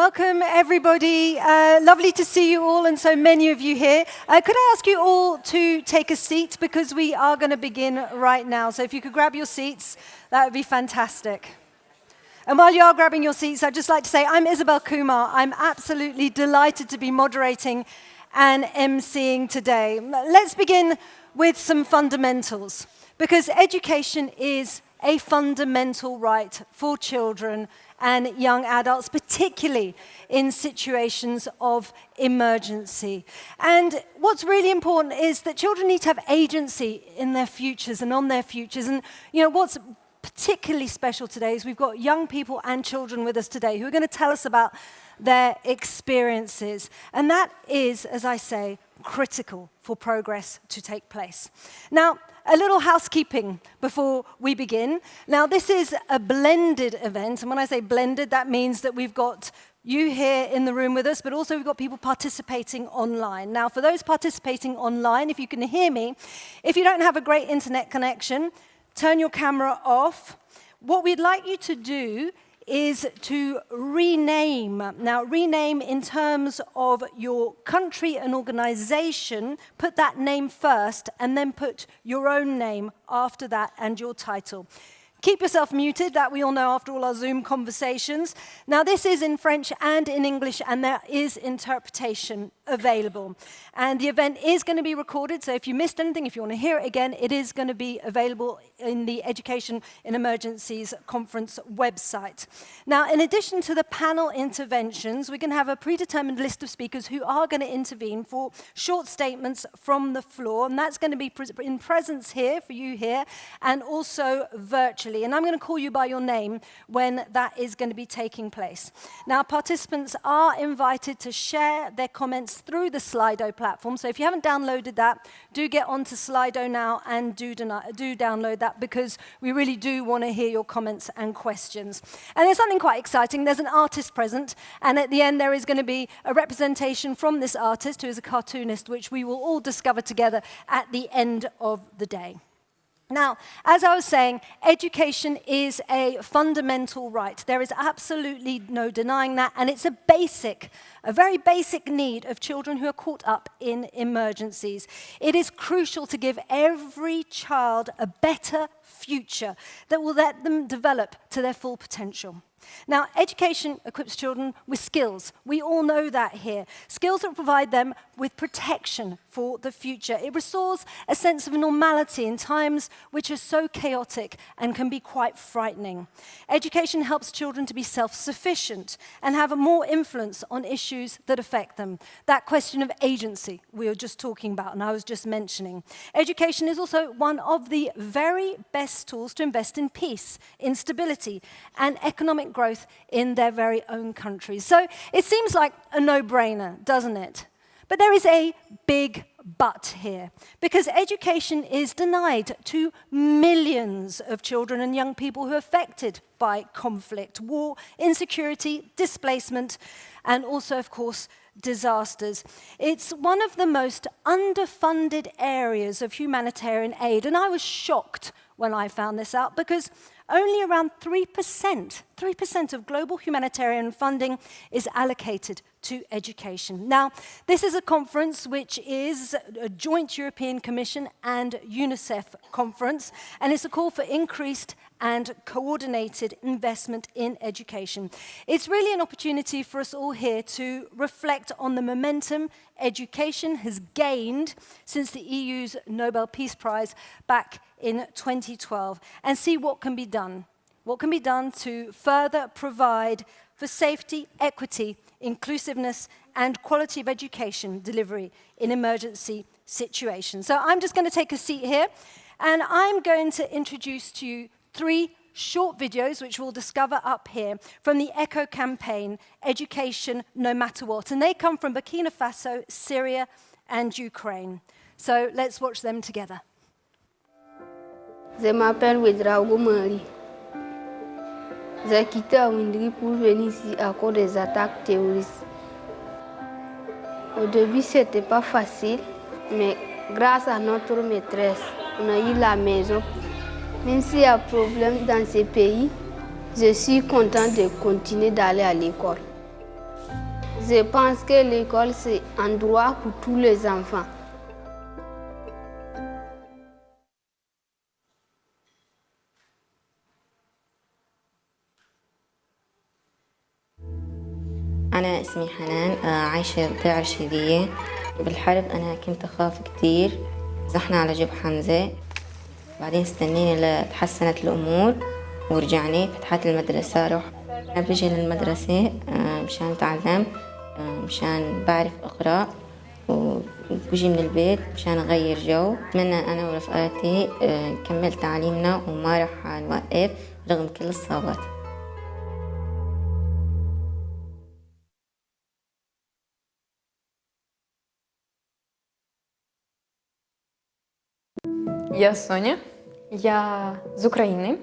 Welcome, everybody. Lovely to see you all, and so many of you here. Could I ask you all to take a seat, because we are going to begin right now. So if you could grab your seats, that would be fantastic. And while you are grabbing your seats, I'd just like to say I'm Isabel Kumar. I'm absolutely delighted to be moderating and emceeing today. Let's begin with some fundamentals, because education is a fundamental right for children and young adults, particularly in situations of emergency. And what's really important is that children need to have agency in their futures and on their futures. And you know what's particularly special today is we've got young people and children with us today who are going to tell us about their experiences. And that is, as I say, critical for progress to take place. Now, a little housekeeping before we begin. Now, this is a blended event, and when I say blended, that means that we've got you here in the room with us, but also we've got people participating online. Now, for those participating online, if you can hear me, if you don't have a great internet connection, turn your camera off. What we'd like you to do is to rename. Now, rename in terms of your country and organization, put that name first, and then put your own name after that and your title. Keep yourself muted, that we all know after all our Zoom conversations. Now, this is in French and in English, and there is interpretation available. And the event is going to be recorded, so if you missed anything, if you want to hear it again, it is going to be available in the Education in Emergencies conference website. Now, in addition to the panel interventions, we're going to have a predetermined list of speakers who are going to intervene for short statements from the floor, and that's going to be in presence here, for you here, and also virtually. And I'm going to call you by your name when that is going to be taking place. Now, participants are invited to share their comments through the Slido platform. So if you haven't downloaded that, do get onto Slido now and do download that, because we really do want to hear your comments and questions. And there's something quite exciting. There's an artist present, and at the end there is going to be a representation from this artist, who is a cartoonist, which we will all discover together at the end of the day. Now, as I was saying, education is a fundamental right. There is absolutely no denying that, and it's a very basic need of children who are caught up in emergencies. It is crucial to give every child a better future that will let them develop to their full potential. Now, education equips children with skills. We all know that here. Skills that provide them with protection for the future. It restores a sense of normality in times which are so chaotic and can be quite frightening. Education helps children to be self-sufficient and have more influence on issues that affect them. That question of agency we were just talking about and I was just mentioning. Education is also one of the very best tools to invest in peace, in stability, and economic growth in their very own countries. So it seems like a no-brainer, doesn't it? But there is a big but here, because education is denied to millions of children and young people who are affected by conflict, war, insecurity, displacement, and also, of course, disasters. It's one of the most underfunded areas of humanitarian aid, and I was shocked when I found this out, because only around 3% of global humanitarian funding is allocated to education. Now, this is a conference which is a joint European Commission and UNICEF conference, and it's a call for increased and coordinated investment in education. It's really an opportunity for us all here to reflect on the momentum education has gained since the EU's Nobel Peace Prize back in 2012, and see what can be done. What can be done to further provide for safety, equity, inclusiveness, and quality of education delivery in emergency situations. So I'm just going to take a seat here, and I'm going to introduce to you 3 short videos, which we'll discover up here, from the ECHO campaign, Education No Matter What. And they come from Burkina Faso, Syria, and Ukraine. So let's watch them together. Je m'appelle Ouedraogo Marie. J'ai quitté Awindri pour venir ici à cause des attaques terroristes. Au début, c'était pas facile, mais grâce à notre maîtresse, on a eu la maison. Même s'il y a problème dans ces pays, je suis contente de continuer d'aller à l'école. Je pense que l'école, c'est un droit pour tous les enfants. أنا اسمي حنان، عايشة بضيعة رشيدية. بالحرب أنا كنت أخاف كتير، زحنا على جب حمزة، بعدين استنينا لتحسنت الأمور ورجعني فتحت المدرسة. أنا بجي للمدرسة مشان أتعلم، مشان بعرف أقرأ، وبجي من البيت مشان أغير جو. أتمنى أنا ورفقاتي نكمل تعليمنا وما رح نوقف رغم كل الصعوبات. Я Соня, я з України.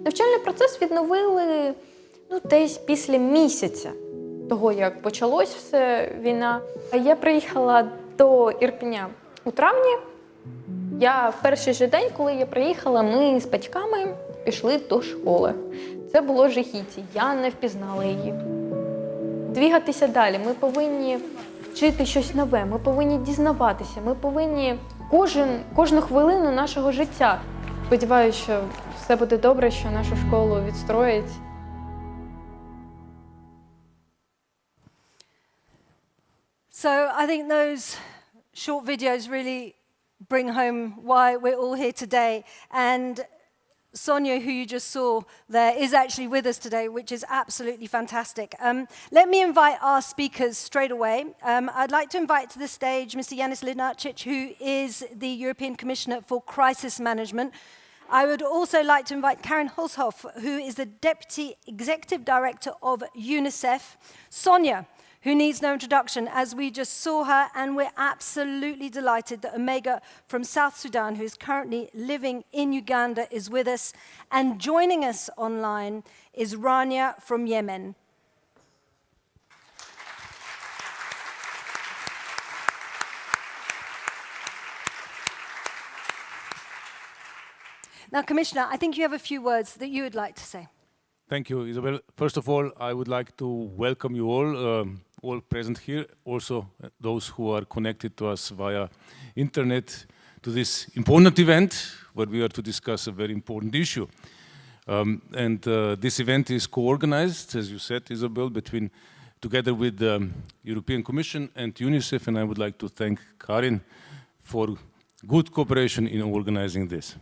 Навчальний процес відновили десь після місяця того, як почалась все війна. Я приїхала до Ірпеня у травні. В перший же день, коли я приїхала, ми з батьками пішли до школи. Це було жахіття, я не впізнала її. Двігатися далі, ми повинні вчити щось нове, ми повинні дізнаватися, ми повинні кожну хвилину нашого життя. Сподіваюся, що все буде добре, що нашу школу відстроять. So I think those short videos really bring home why we're all here today. And Sonia, who you just saw there, is actually with us today, which is absolutely fantastic. Let me invite our speakers straight away. I'd like to invite to the stage Mr. Yanis Linacic, who is the European Commissioner for Crisis Management. I would also like to invite Karen Holzhoff, who is the Deputy Executive Director of UNICEF. Sonia, who needs no introduction, as we just saw her, and we're absolutely delighted that Omega from South Sudan, who is currently living in Uganda, is with us. And joining us online is Rania from Yemen. Now, Commissioner, I think you have a few words that you would like to say. Thank you, Isabel. First of all, I would like to welcome you all present here, also those who are connected to us via internet, to this important event where we are to discuss a very important issue. This event is co-organized, as you said, Isabel, together with the European Commission and UNICEF, and I would like to thank Karin for good cooperation in organizing this.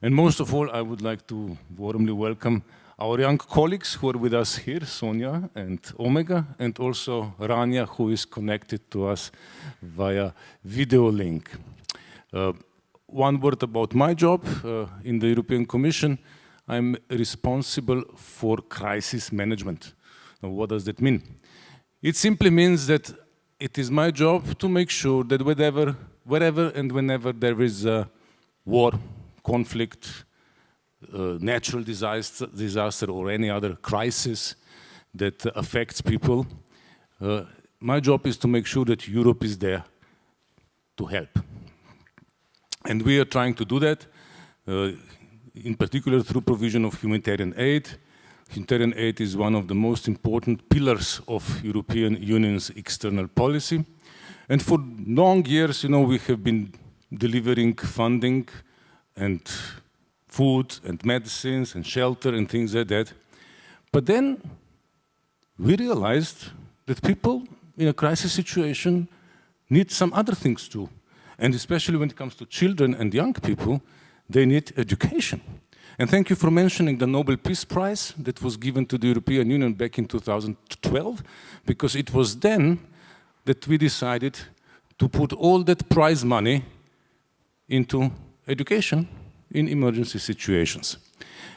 And most of all, I would like to warmly welcome our young colleagues who are with us here, Sonia and Omega, and also Rania, who is connected to us via video link. One word about my job in the European Commission. I'm responsible for crisis management. Now, what does that mean? It simply means that it is my job to make sure that wherever and whenever there is a war, conflict, natural disaster or any other crisis that affects people, my job is to make sure that Europe is there to help. And we are trying to do that, in particular through provision of humanitarian aid. Humanitarian aid is one of the most important pillars of European Union's external policy. And for long years, we have been delivering funding and food and medicines and shelter and things like that. But then we realized that people in a crisis situation need some other things too. And especially when it comes to children and young people, they need education. And thank you for mentioning the Nobel Peace Prize that was given to the European Union back in 2012, because it was then that we decided to put all that prize money into education in emergency situations.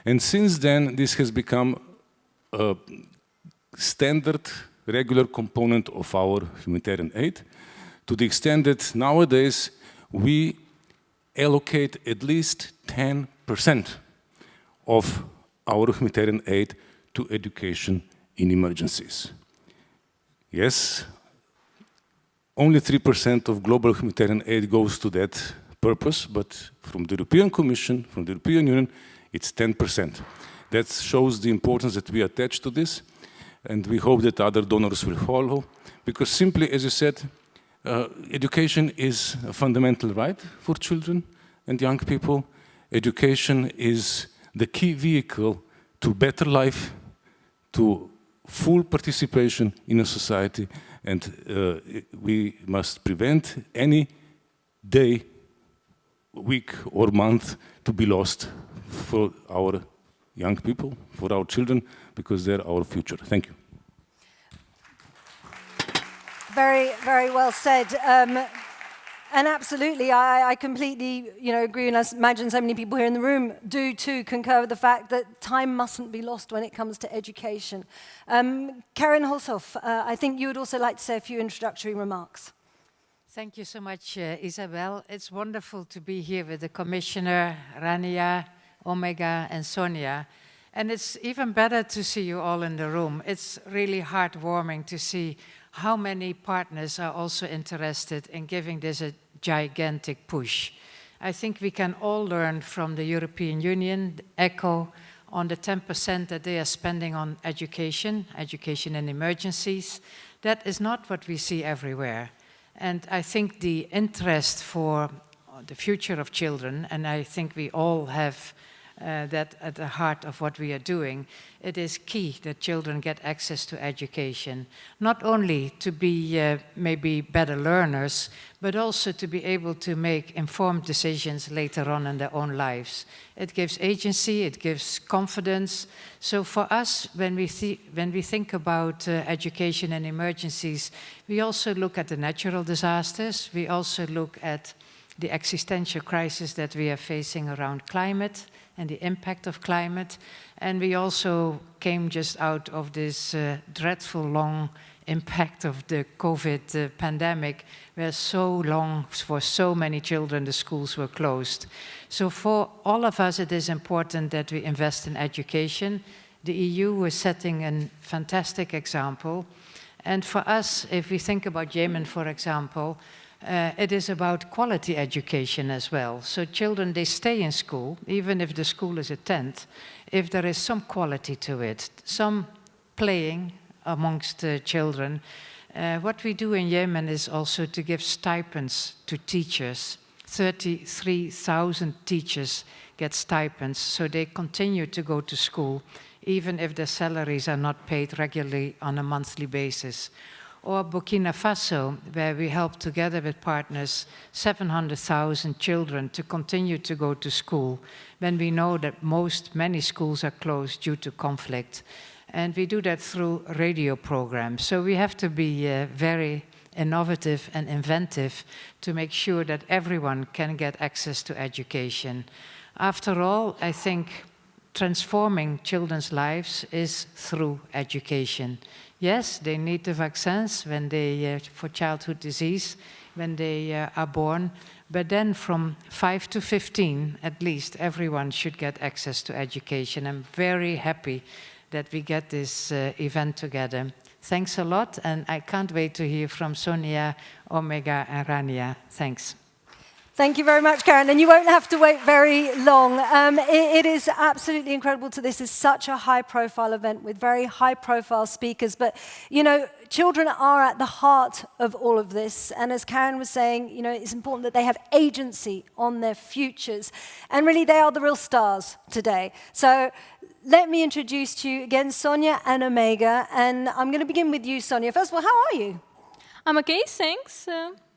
And since then, this has become a standard, regular component of our humanitarian aid, to the extent that nowadays we allocate at least 10% of our humanitarian aid to education in emergencies. Yes, only 3% of global humanitarian aid goes to that purpose, but from the European Commission, from the European Union, it's 10%. That shows the importance that we attach to this, and we hope that other donors will follow. Because simply, as you said, education is a fundamental right for children and young people. Education is the key vehicle to better life, to full participation in a society, and we must prevent any day, week or month to be lost for our young people, for our children, because they're our future. Thank you. Very, very well said. And absolutely, I completely, agree, and I imagine so many people here in the room do too concur with the fact that time mustn't be lost when it comes to education. Karin Holshoff, I think you would also like to say a few introductory remarks. Thank you so much, Isabel. It's wonderful to be here with the Commissioner, Rania, Omega, and Sonia. And it's even better to see you all in the room. It's really heartwarming to see how many partners are also interested in giving this a gigantic push. I think we can all learn from the European Union, ECHO, on the 10% that they are spending on education and emergencies. That is not what we see everywhere. And I think the interest for the future of children, and I think we all have that at the heart of what we are doing, it is key that children get access to education, not only to be maybe better learners, but also to be able to make informed decisions later on in their own lives. It gives agency, it gives confidence. So for us, when we think about education and emergencies, we also look at the natural disasters, we also look at the existential crisis that we are facing around climate and the impact of climate. And we also came just out of this dreadful long impact of the COVID pandemic, where so long, for so many children, the schools were closed. So for all of us, it is important that we invest in education. The EU is setting a fantastic example. And for us, if we think about Yemen, for example, it is about quality education as well. So children, they stay in school, even if the school is a tent, if there is some quality to it, some playing amongst the children. What we do in Yemen is also to give stipends to teachers. 33,000 teachers get stipends, so they continue to go to school, even if their salaries are not paid regularly on a monthly basis. Or Burkina Faso, where we help together with partners 700,000 children to continue to go to school, when we know that many schools are closed due to conflict. And we do that through radio programs. So we have to be very innovative and inventive to make sure that everyone can get access to education. After all, I think transforming children's lives is through education. Yes, they need the vaccines when they, for childhood disease, when they are born. But then from 5 to 15, at least, everyone should get access to education. I'm very happy that we get this event together. Thanks a lot, and I can't wait to hear from Sonia, Omega, and Rania. Thanks. Thank you very much, Karen, and you won't have to wait very long. It is absolutely incredible. This is such a high-profile event with very high-profile speakers, but, children are at the heart of all of this, and as Karen was saying, it's important that they have agency on their futures, and really they are the real stars today. So let me introduce to you again Sonia and Omega, and I'm going to begin with you, Sonia. First of all, how are you? I'm okay, thanks.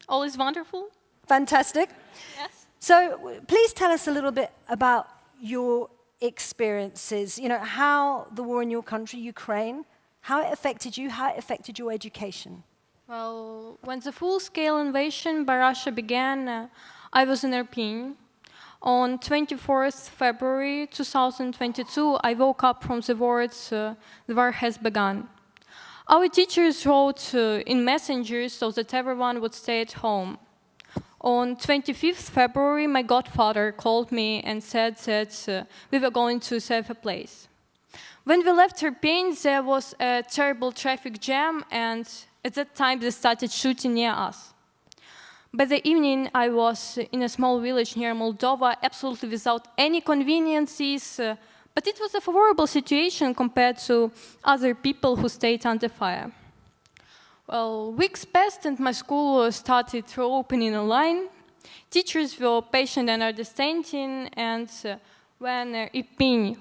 All is wonderful. Fantastic. Yes. So please tell us a little bit about your experiences, how the war in your country, Ukraine, how it affected you, how it affected your education. Well, when the full-scale invasion by Russia began, I was in Irpin. On 24th February 2022, I woke up from the words, the war has begun. Our teachers wrote in messengers so that everyone would stay at home. On 25th February, my godfather called me and said that we were going to save a place. When we left Irpin, there was a terrible traffic jam, and at that time they started shooting near us. By the evening, I was in a small village near Moldova, absolutely without any conveniences, but it was a favorable situation compared to other people who stayed under fire. Well, weeks passed and my school started reopening online. Teachers were patient and understanding, and when Irpin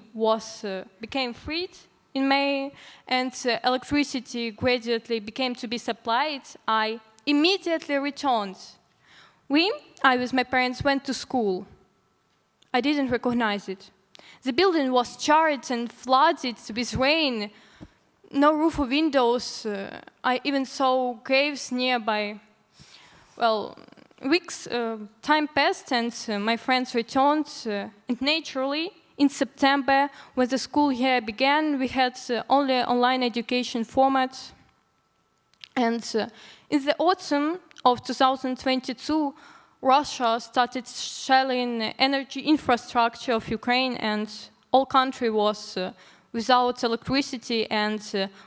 became freed in May and electricity gradually became to be supplied, I immediately returned. I with my parents went to school. I didn't recognize it. The building was charred and flooded with rain. No roof or windows. I even saw graves nearby. Well, weeks, time passed and my friends returned. And naturally, in September, when the school year began, we had only online education format. And in the autumn of 2022, Russia started shelling energy infrastructure of Ukraine, and all country was without electricity, and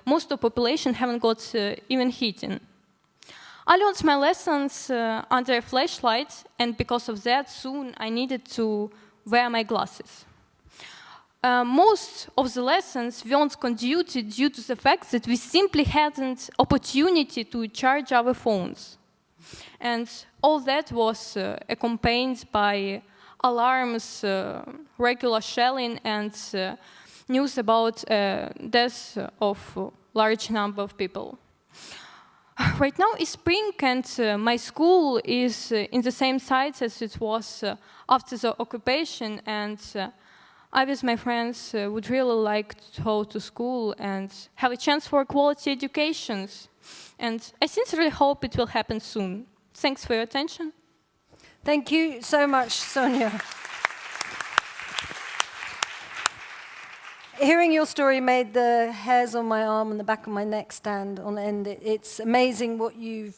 most of the population haven't got even heating. I learned my lessons under a flashlight, and because of that, soon I needed to wear my glasses. Most of the lessons weren't conducted due to the fact that we simply hadn't opportunity to charge our phones. And all that was accompanied by alarms, regular shelling, and news about death of a large number of people. Right now is spring, and my school is in the same site as it was after the occupation, and I with my friends would really like to go to school and have a chance for quality educations. And I sincerely hope it will happen soon. Thanks for your attention. Thank you so much, Sonia. Hearing your story made the hairs on my arm and the back of my neck stand on end. It's amazing what you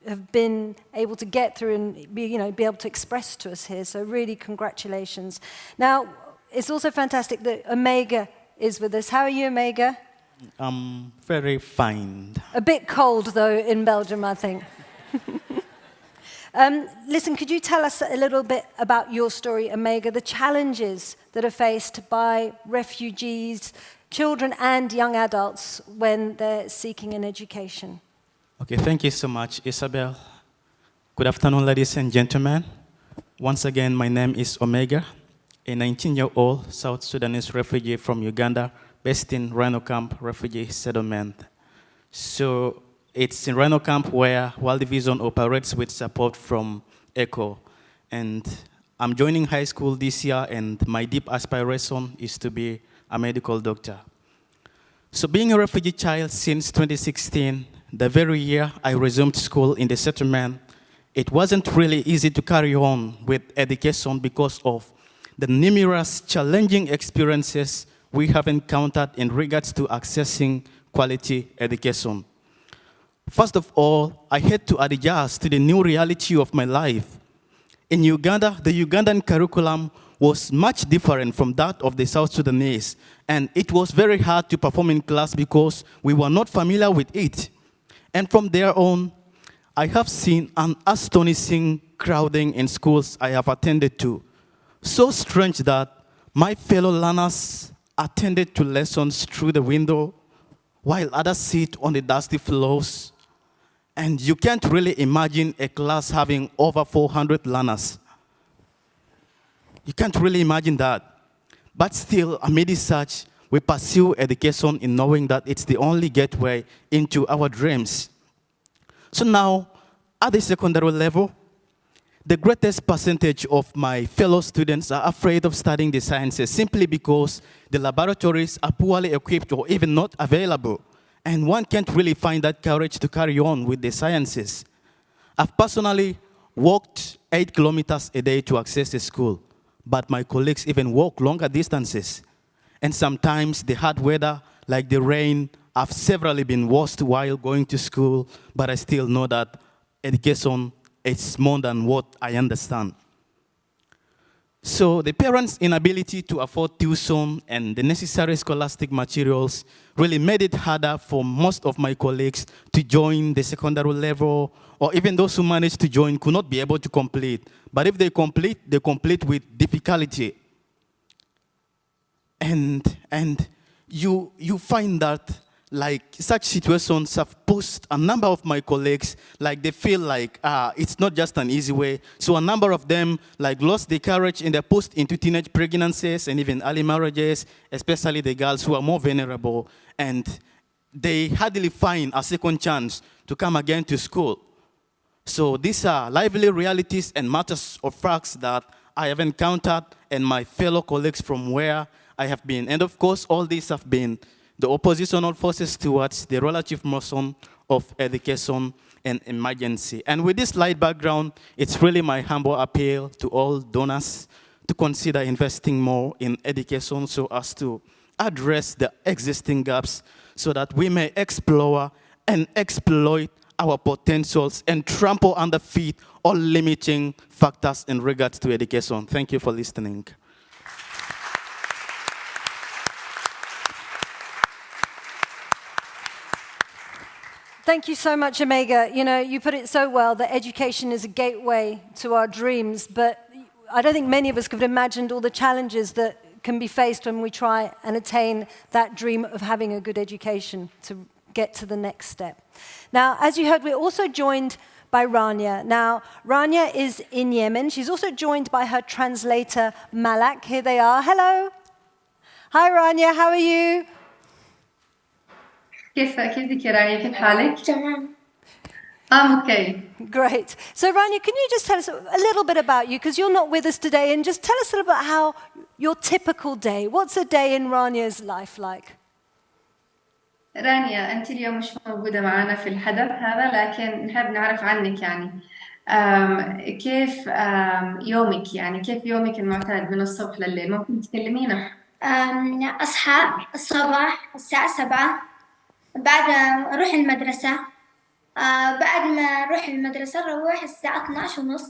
have been able to get through and be able to express to us here. So really, congratulations. Now, it's also fantastic that Omega is with us. How are you, Omega? I'm very fine. A bit cold, though, in Belgium, I think. Listen, could you tell us a little bit about your story, Omega, the challenges that are faced by refugees, children and young adults when they're seeking an education? Okay, thank you so much, Isabel. Good afternoon, ladies and gentlemen. Once again, my name is Omega, a 19-year-old South Sudanese refugee from Uganda, based in Rhino Camp Refugee Settlement. So it's in Rhino Camp where World Vision operates with support from ECHO. And I'm joining high school this year, and my deep aspiration is to be a medical doctor. So being a refugee child since 2016, the very year I resumed school in the settlement, it wasn't really easy to carry on with education because of the numerous challenging experiences we have encountered in regards to accessing quality education. First of all, I had to adjust to the new reality of my life. In Uganda, the Ugandan curriculum was much different from that of the South Sudanese, and it was very hard to perform in class because we were not familiar with it. And from there on, I have seen an astonishing crowding in schools I have attended to. So strange that my fellow learners attended to lessons through the window while others sit on the dusty floors. And you can't really imagine a class having over 400 learners. You can't really imagine that. But still, amid such, we pursue education in knowing that it's the only gateway into our dreams. So now, at the secondary level, the greatest percentage of my fellow students are afraid of studying the sciences simply because the laboratories are poorly equipped or even not available. And one can't really find that courage to carry on with the sciences. I've personally walked 8 kilometers a day to access a school, but my colleagues even walk longer distances. And sometimes the hard weather, like the rain, have severally been worse while going to school, but I still know that education is more than what I understand. So the parents' inability to afford tuition and the necessary scholastic materials really made it harder for most of my colleagues to join the secondary level, or even those who managed to join could not be able to complete. But if they complete with difficulty. And you find that like such situations have pushed a number of my colleagues, like they feel like it's not just an easy way. So a number of them like lost their courage and they're pushed into teenage pregnancies and even early marriages, especially the girls who are more vulnerable, and they hardly find a second chance to come again to school. So these are lively realities and matters of facts that I have encountered and my fellow colleagues from where I have been. And of course, all these have been the oppositional forces towards the relative motion of education and emergency. And with this light background, it's really my humble appeal to all donors to consider investing more in education so as to address the existing gaps so that we may explore and exploit our potentials and trample under feet all limiting factors in regards to education. Thank you for listening. Thank you so much, Omega. You know, you put it so well that education is a gateway to our dreams, but I don't think many of us could have imagined all the challenges that can be faced when we try and attain that dream of having a good education to get to the next step. Now, as you heard, we're also joined by Rania. Now, Rania is in Yemen. She's also joined by her translator, Malak. Here they are. Hello. Hi, Rania. How are you? كيفك يا رانيا كيف حالك؟ تمام. okay. Great. So, Rania, can you just tell us a little bit about you, because you're not with us today, and just tell us a little bit how your typical day, what's a day in Rania's life like? رانيا أنت اليوم مش موجودة معنا في الحدث هذا لكن نحب نعرف عنك يعني كيف يومك يعني كيف يومك المعتاد من الصبح لليل ممكن تكلمينا؟ أصحى الصباح الساعة 7 بعد أروح المدرسة بعد ما أروح المدرسة نروح الساعة 12:30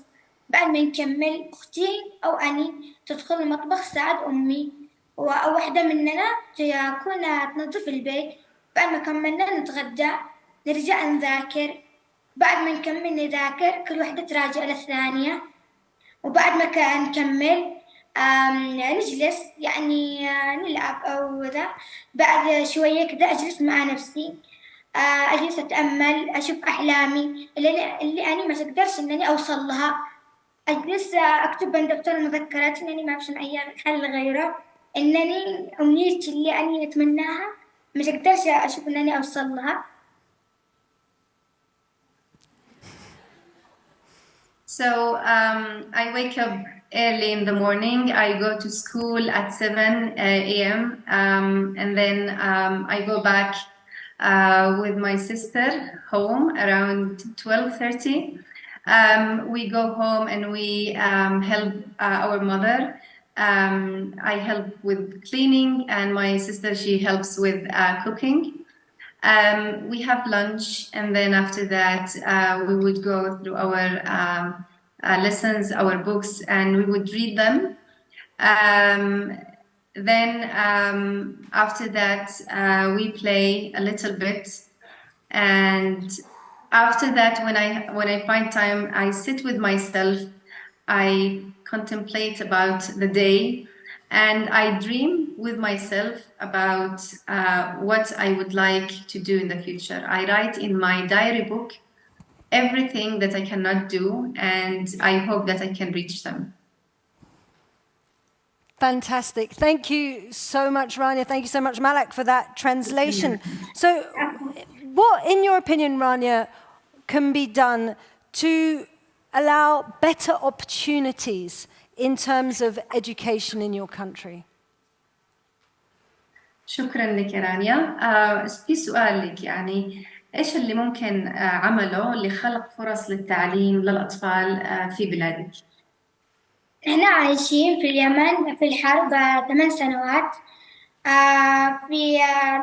بعد ما نكمل أختي أو أني تدخل المطبخ تساعد أمي أو واحدة مننا تكون تنظف البيت بعد ما كملنا نتغدى نرجع نذاكر بعد ما نكمل نذاكر كل واحدة تراجع للثانية وبعد ما نكمل نجلس يعني نلعب أو ذا بعد شوية كذا أجلس مع نفسي أجلس أتأمل أشوف أحلامي اللي أنا ما أقدرش إنني أوصل لها أجلس أكتب عند دفتر المذكرات إنني ما أبشن أي حل غيره إنني أمنيتي اللي أنا أتمناها ما أقدرش أشوف إنني أوصل لها. So I wake up early in the morning. I go to school at 7 a.m. And then I go back with my sister home around 12:30. We go home and we help our mother. I help with cleaning and my sister, she helps with cooking. We have lunch, and then after that, we would go through our lessons, our books, and we would read them. Then after that, we play a little bit, and after that, when I find time, I sit with myself. I contemplate about the day. And I dream with myself about what I would like to do in the future. I write in my diary book everything that I cannot do, and I hope that I can reach them. Fantastic. Thank you so much, Rania. Thank you so much, Malak, for that translation. So what, in your opinion, Rania, can be done to allow better opportunities in terms of education in your country? شكرا لك يا رانيا. في سؤال لك يعني إيش اللي ممكن عمله لخلق فرص للتعليم للأطفال في بلادك؟ إحنا عايشين في اليمن في الحرب 8 سنوات. في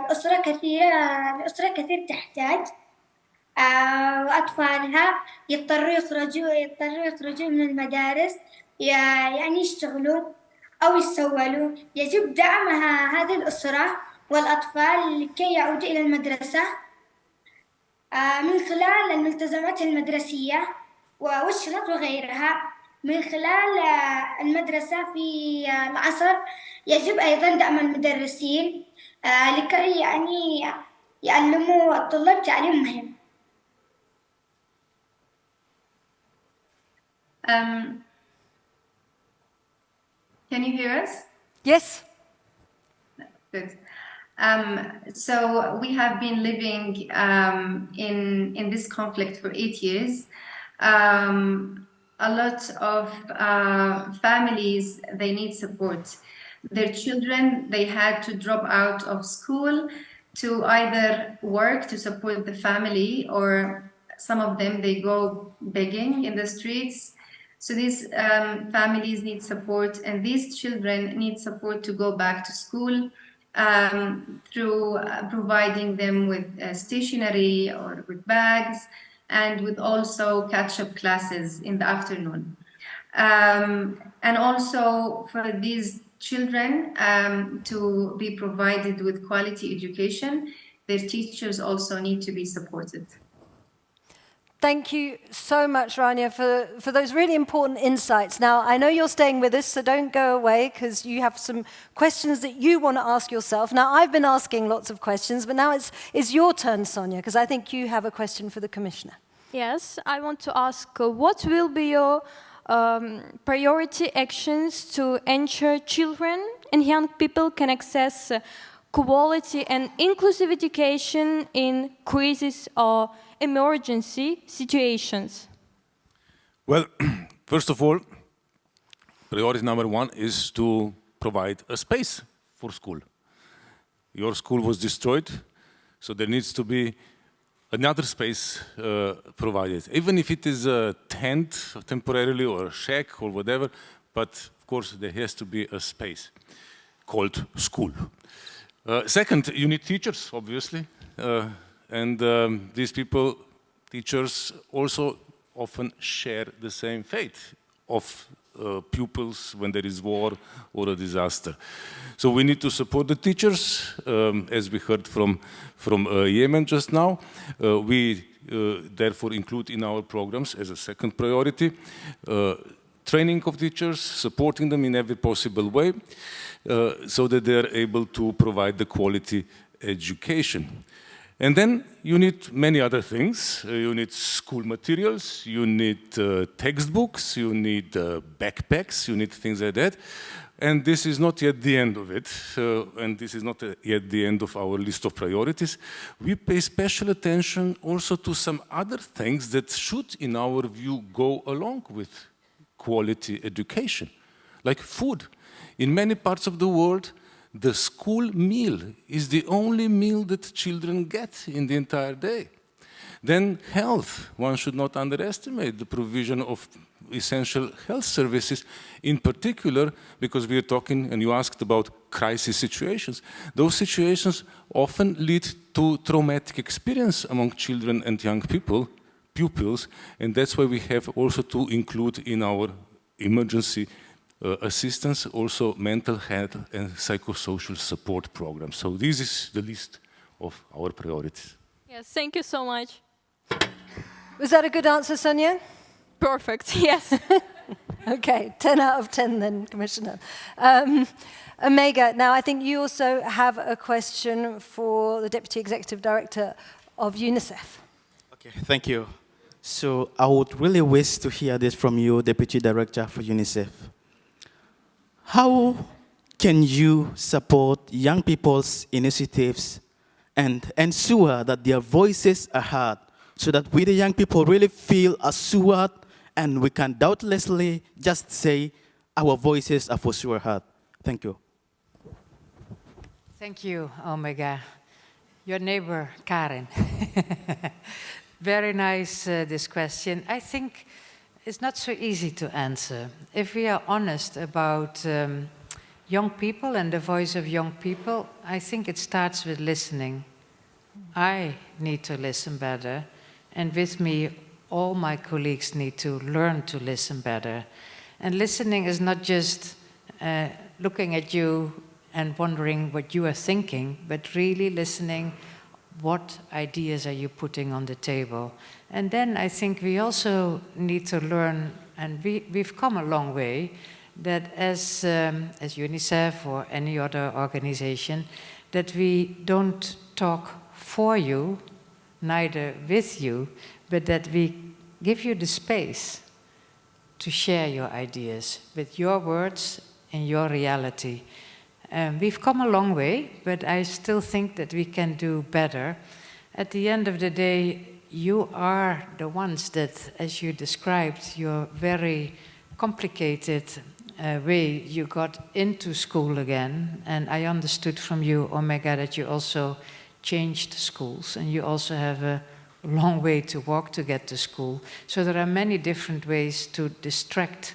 الأسرة كثير تحتاج وأطفالها يضطروا يخرجوا من المدارس يعني يشتغلوا أو يسولوا. يجب دعم هذه الأسرة والأطفال لكي يعودوا إلى المدرسة من خلال الملتزمات المدرسية والشنط وغيرها. من خلال المدرسة في العصر يجب أيضا دعم المدرسين لكي يعني يعلموا الطلاب تعليم مهم. Can you hear us? Yes. Good. So we have been living in this conflict for 8 years. A lot of families, they need support. Their children, they had to drop out of school to either work to support the family, or some of them, they go begging in the streets. So these families need support, and these children need support to go back to school, through providing them with stationery or with bags, and with also catch-up classes in the afternoon. And also for these children to be provided with quality education, their teachers also need to be supported. Thank you so much, Rania, for those really important insights. Now, I know you're staying with us, so don't go away, because you have some questions that you want to ask yourself. Now, I've been asking lots of questions, but now it's your turn, Sonia, because I think you have a question for the Commissioner. Yes, I want to ask what will be your priority actions to ensure children and young people can access quality and inclusive education in crisis or emergency situations? Well, first of all, priority number one is to provide a space for school. Your school was destroyed, so there needs to be another space provided, even if it is a tent temporarily or a shack or whatever, but of course there has to be a space called school. Second, you need teachers, obviously, and these people, teachers, also often share the same fate of pupils when there is war or a disaster. So we need to support the teachers, as we heard from Yemen just now. We therefore include in our programs as a second priority training of teachers, supporting them in every possible way, so that they are able to provide the quality education. And then you need many other things. You need school materials, you need textbooks, you need backpacks, you need things like that. And this is not yet the end of it, and this is not yet the end of our list of priorities. We pay special attention also to some other things that should, in our view, go along with quality education, like food. In many parts of the world, the school meal is the only meal that children get in the entire day. Then health, one should not underestimate the provision of essential health services, in particular because we are talking, and you asked about crisis situations. Those situations often lead to traumatic experience among children and young people, pupils, and that's why we have also to include in our emergency assistance, also mental health and psychosocial support programs. So this is the list of our priorities. Yes, thank you so much. Was that a good answer, Sonia? Perfect, yes. Okay, 10 out of 10 then, Commissioner. Omega, now I think you also have a question for the Deputy Executive Director of UNICEF. Okay, thank you. So I would really wish to hear this from you, Deputy Director for UNICEF. How can you support young people's initiatives and ensure that their voices are heard so that we, the young people, really feel assured and we can doubtlessly just say our voices are for sure heard? Thank you. Thank you, Omega. Your neighbor, Karen. Very nice, this question. I think it's not so easy to answer. If we are honest about young people and the voice of young people, I think it starts with listening. I need to listen better, and with me, all my colleagues need to learn to listen better. And listening is not just looking at you and wondering what you are thinking, but really listening, what ideas are you putting on the table? And then I think we also need to learn, and we've come a long way, that as UNICEF or any other organization, that we don't talk for you, neither with you, but that we give you the space to share your ideas with your words and your reality. We've come a long way, but I still think that we can do better. At the end of the day, you are the ones that, as you described, your very complicated way you got into school again. And I understood from you, Omega, that you also changed schools and you also have a long way to walk to get to school. So there are many different ways to distract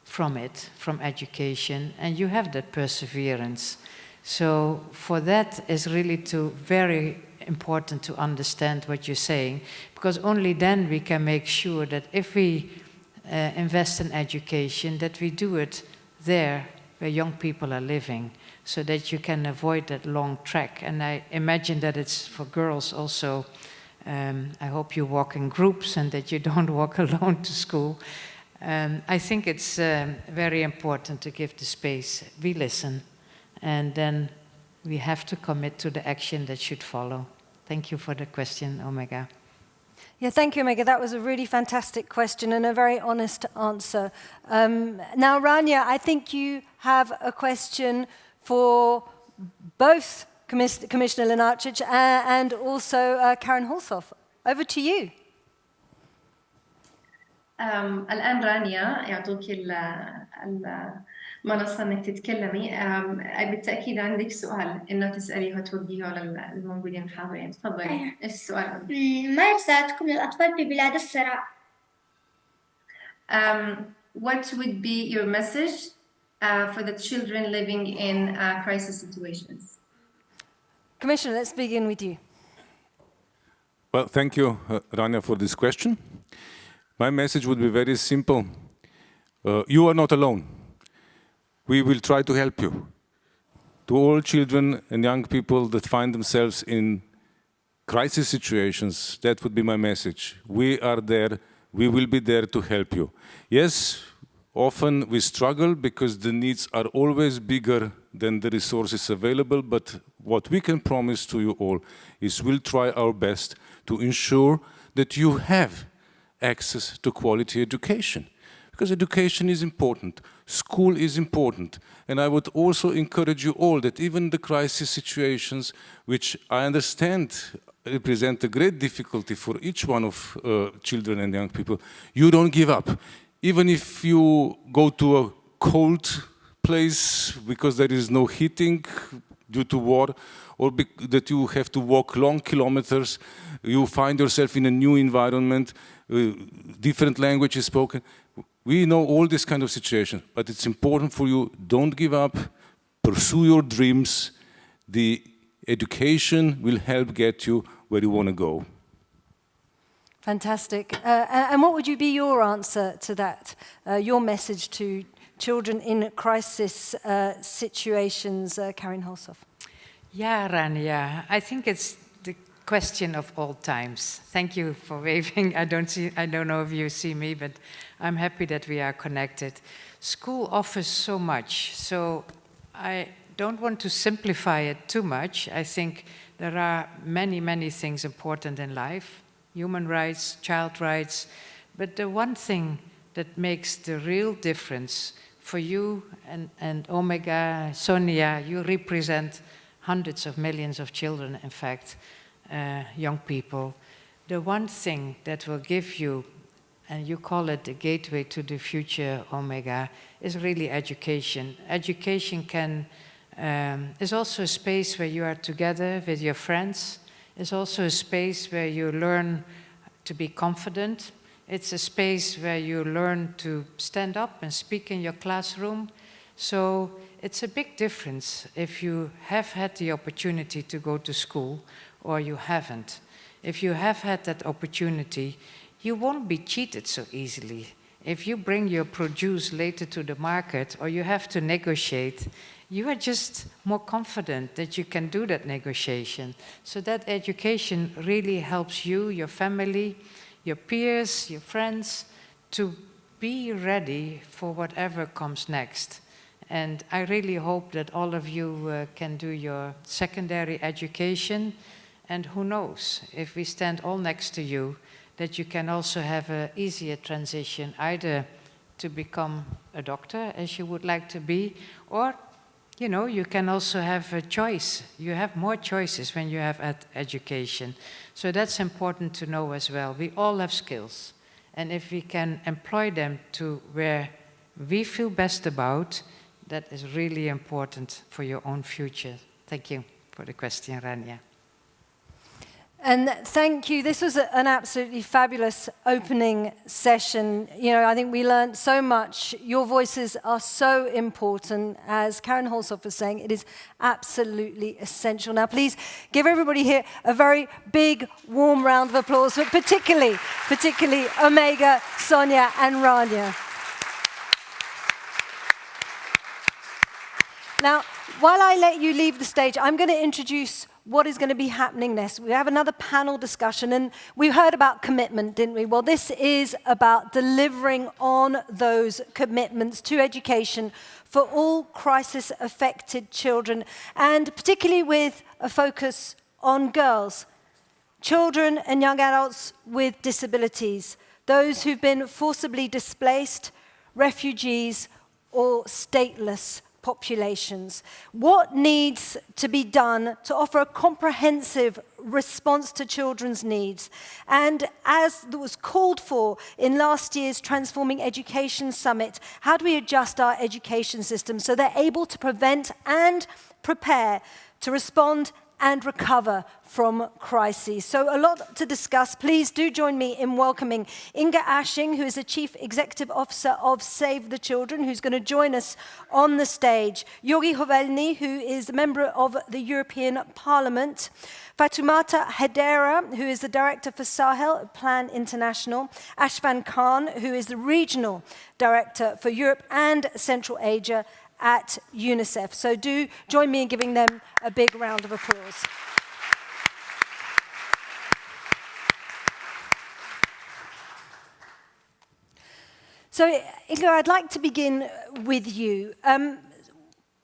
from it, from education, and you have that perseverance. So for that is really very important to understand what you're saying, because only then we can make sure that if we invest in education, that we do it there where young people are living, so that you can avoid that long trek. And I imagine that it's for girls also. I hope you walk in groups and that you don't walk alone to school. I think it's very important to give the space. We listen, and then we have to commit to the action that should follow. Thank you for the question, Omega. Yeah, thank you, Omega. That was a really fantastic question and a very honest answer. Now, Rania, I think you have a question for both Commissioner Lenarčič and also Karen Hulshoff. Over to you. الآن رانيا يعطوك المنصة إنك تتكلمي. بالتأكيد عندك سؤال إنه تسأليه وتوجهيه للموجودين الحاضرين. تفضلي. إيش السؤال؟ ما رسالتكم للأطفال في بلاد الصراع؟ What would be your message for the children living in crisis situations? Commissioner, let's begin with you. Well, thank you, Rania, for this question. My message would be very simple. You are not alone. We will try to help you. To all children and young people that find themselves in crisis situations, that would be my message. We are there. We will be there to help you. Yes, often we struggle because the needs are always bigger than the resources available, but what we can promise to you all is we'll try our best to ensure that you have access to quality education. Because education is important, school is important, and I would also encourage you all that even the crisis situations, which I understand represent a great difficulty for each one of children and young people, you don't give up. Even if you go to a cold place because there is no heating due to war, or that you have to walk long kilometers, you find yourself in a new environment, different languages spoken. We know all this kind of situation, but it's important for you, don't give up, pursue your dreams. The education will help get you where you want to go. Fantastic. And what would be your answer to that? Your message to children in crisis situations, Karen Hulshoff? Yeah, Rania, I think it's the question of all times. Thank you for waving. I don't know if you see me, but I'm happy that we are connected. School offers so much, so I don't want to simplify it too much. I think there are many, many things important in life. Human rights, child rights, but the one thing that makes the real difference for you and Omega, Sonia, you represent hundreds of millions of children, in fact, young people. The one thing that will give you, and you call it the gateway to the future, Omega, is really education. Education is also a space where you are together with your friends. It's also a space where you learn to be confident. It's a space where you learn to stand up and speak in your classroom. So it's a big difference if you have had the opportunity to go to school or you haven't. If you have had that opportunity, you won't be cheated so easily. If you bring your produce later to the market or you have to negotiate, you are just more confident that you can do that negotiation. So that education really helps you, your family, your peers, your friends, to be ready for whatever comes next. And I really hope that all of you can do your secondary education And who knows, if we stand all next to you, that you can also have an easier transition, either to become a doctor, as you would like to be, or you can also have a choice. You have more choices when you have education. So that's important to know as well. We all have skills. And if we can employ them to where we feel best about, that is really important for your own future. Thank you for the question, Rania. And thank you. This was an absolutely fabulous opening session. I think we learned so much. Your voices are so important. As Karen Holshoff was saying, it is absolutely essential. Now, please give everybody here a very big, warm round of applause, but particularly Omega, Sonia, and Rania. Now, while I let you leave the stage, I'm going to introduce what is going to be happening next. We have another panel discussion, and we heard about commitment, didn't we? Well, this is about delivering on those commitments to education for all crisis-affected children, and particularly with a focus on girls, children and young adults with disabilities, those who've been forcibly displaced, refugees, or stateless populations. What needs to be done to offer a comprehensive response to children's needs? And as was called for in last year's Transforming Education Summit, how do we adjust our education system so they're able to prevent and prepare to respond and recover from crises? So a lot to discuss. Please do join me in welcoming Inga Ashing, who is the Chief Executive Officer of Save the Children, who's going to join us on the stage. Jori Hovelny, who is a member of the European Parliament. Fatoumata Hedera, who is the Director for Sahel at Plan International. Ashfan Khan, who is the Regional Director for Europe and Central Asia at UNICEF. So do join me in giving them a big round of applause. So, Inga, I'd like to begin with you.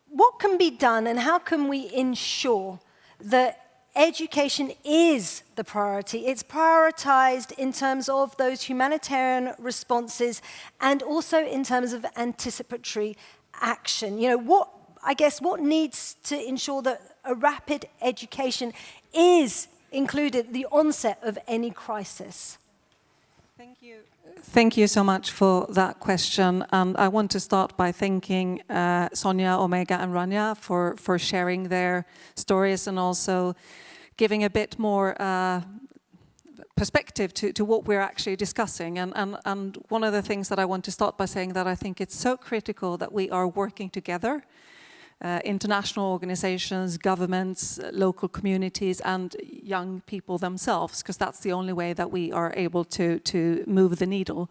What can be done and how can we ensure that education is the priority? It's prioritized in terms of those humanitarian responses and also in terms of anticipatory action. What needs to ensure that a rapid education is included at the onset of any crisis? Thank you. Thank you so much for that question. And I want to start by thanking Sonia, Omega, and Rania for sharing their stories and also giving a bit more perspective to what we're actually discussing. And one of the things that I want to start by saying that I think it's so critical that we are working together, international organizations, governments, local communities, and young people themselves, because that's the only way that we are able to move the needle.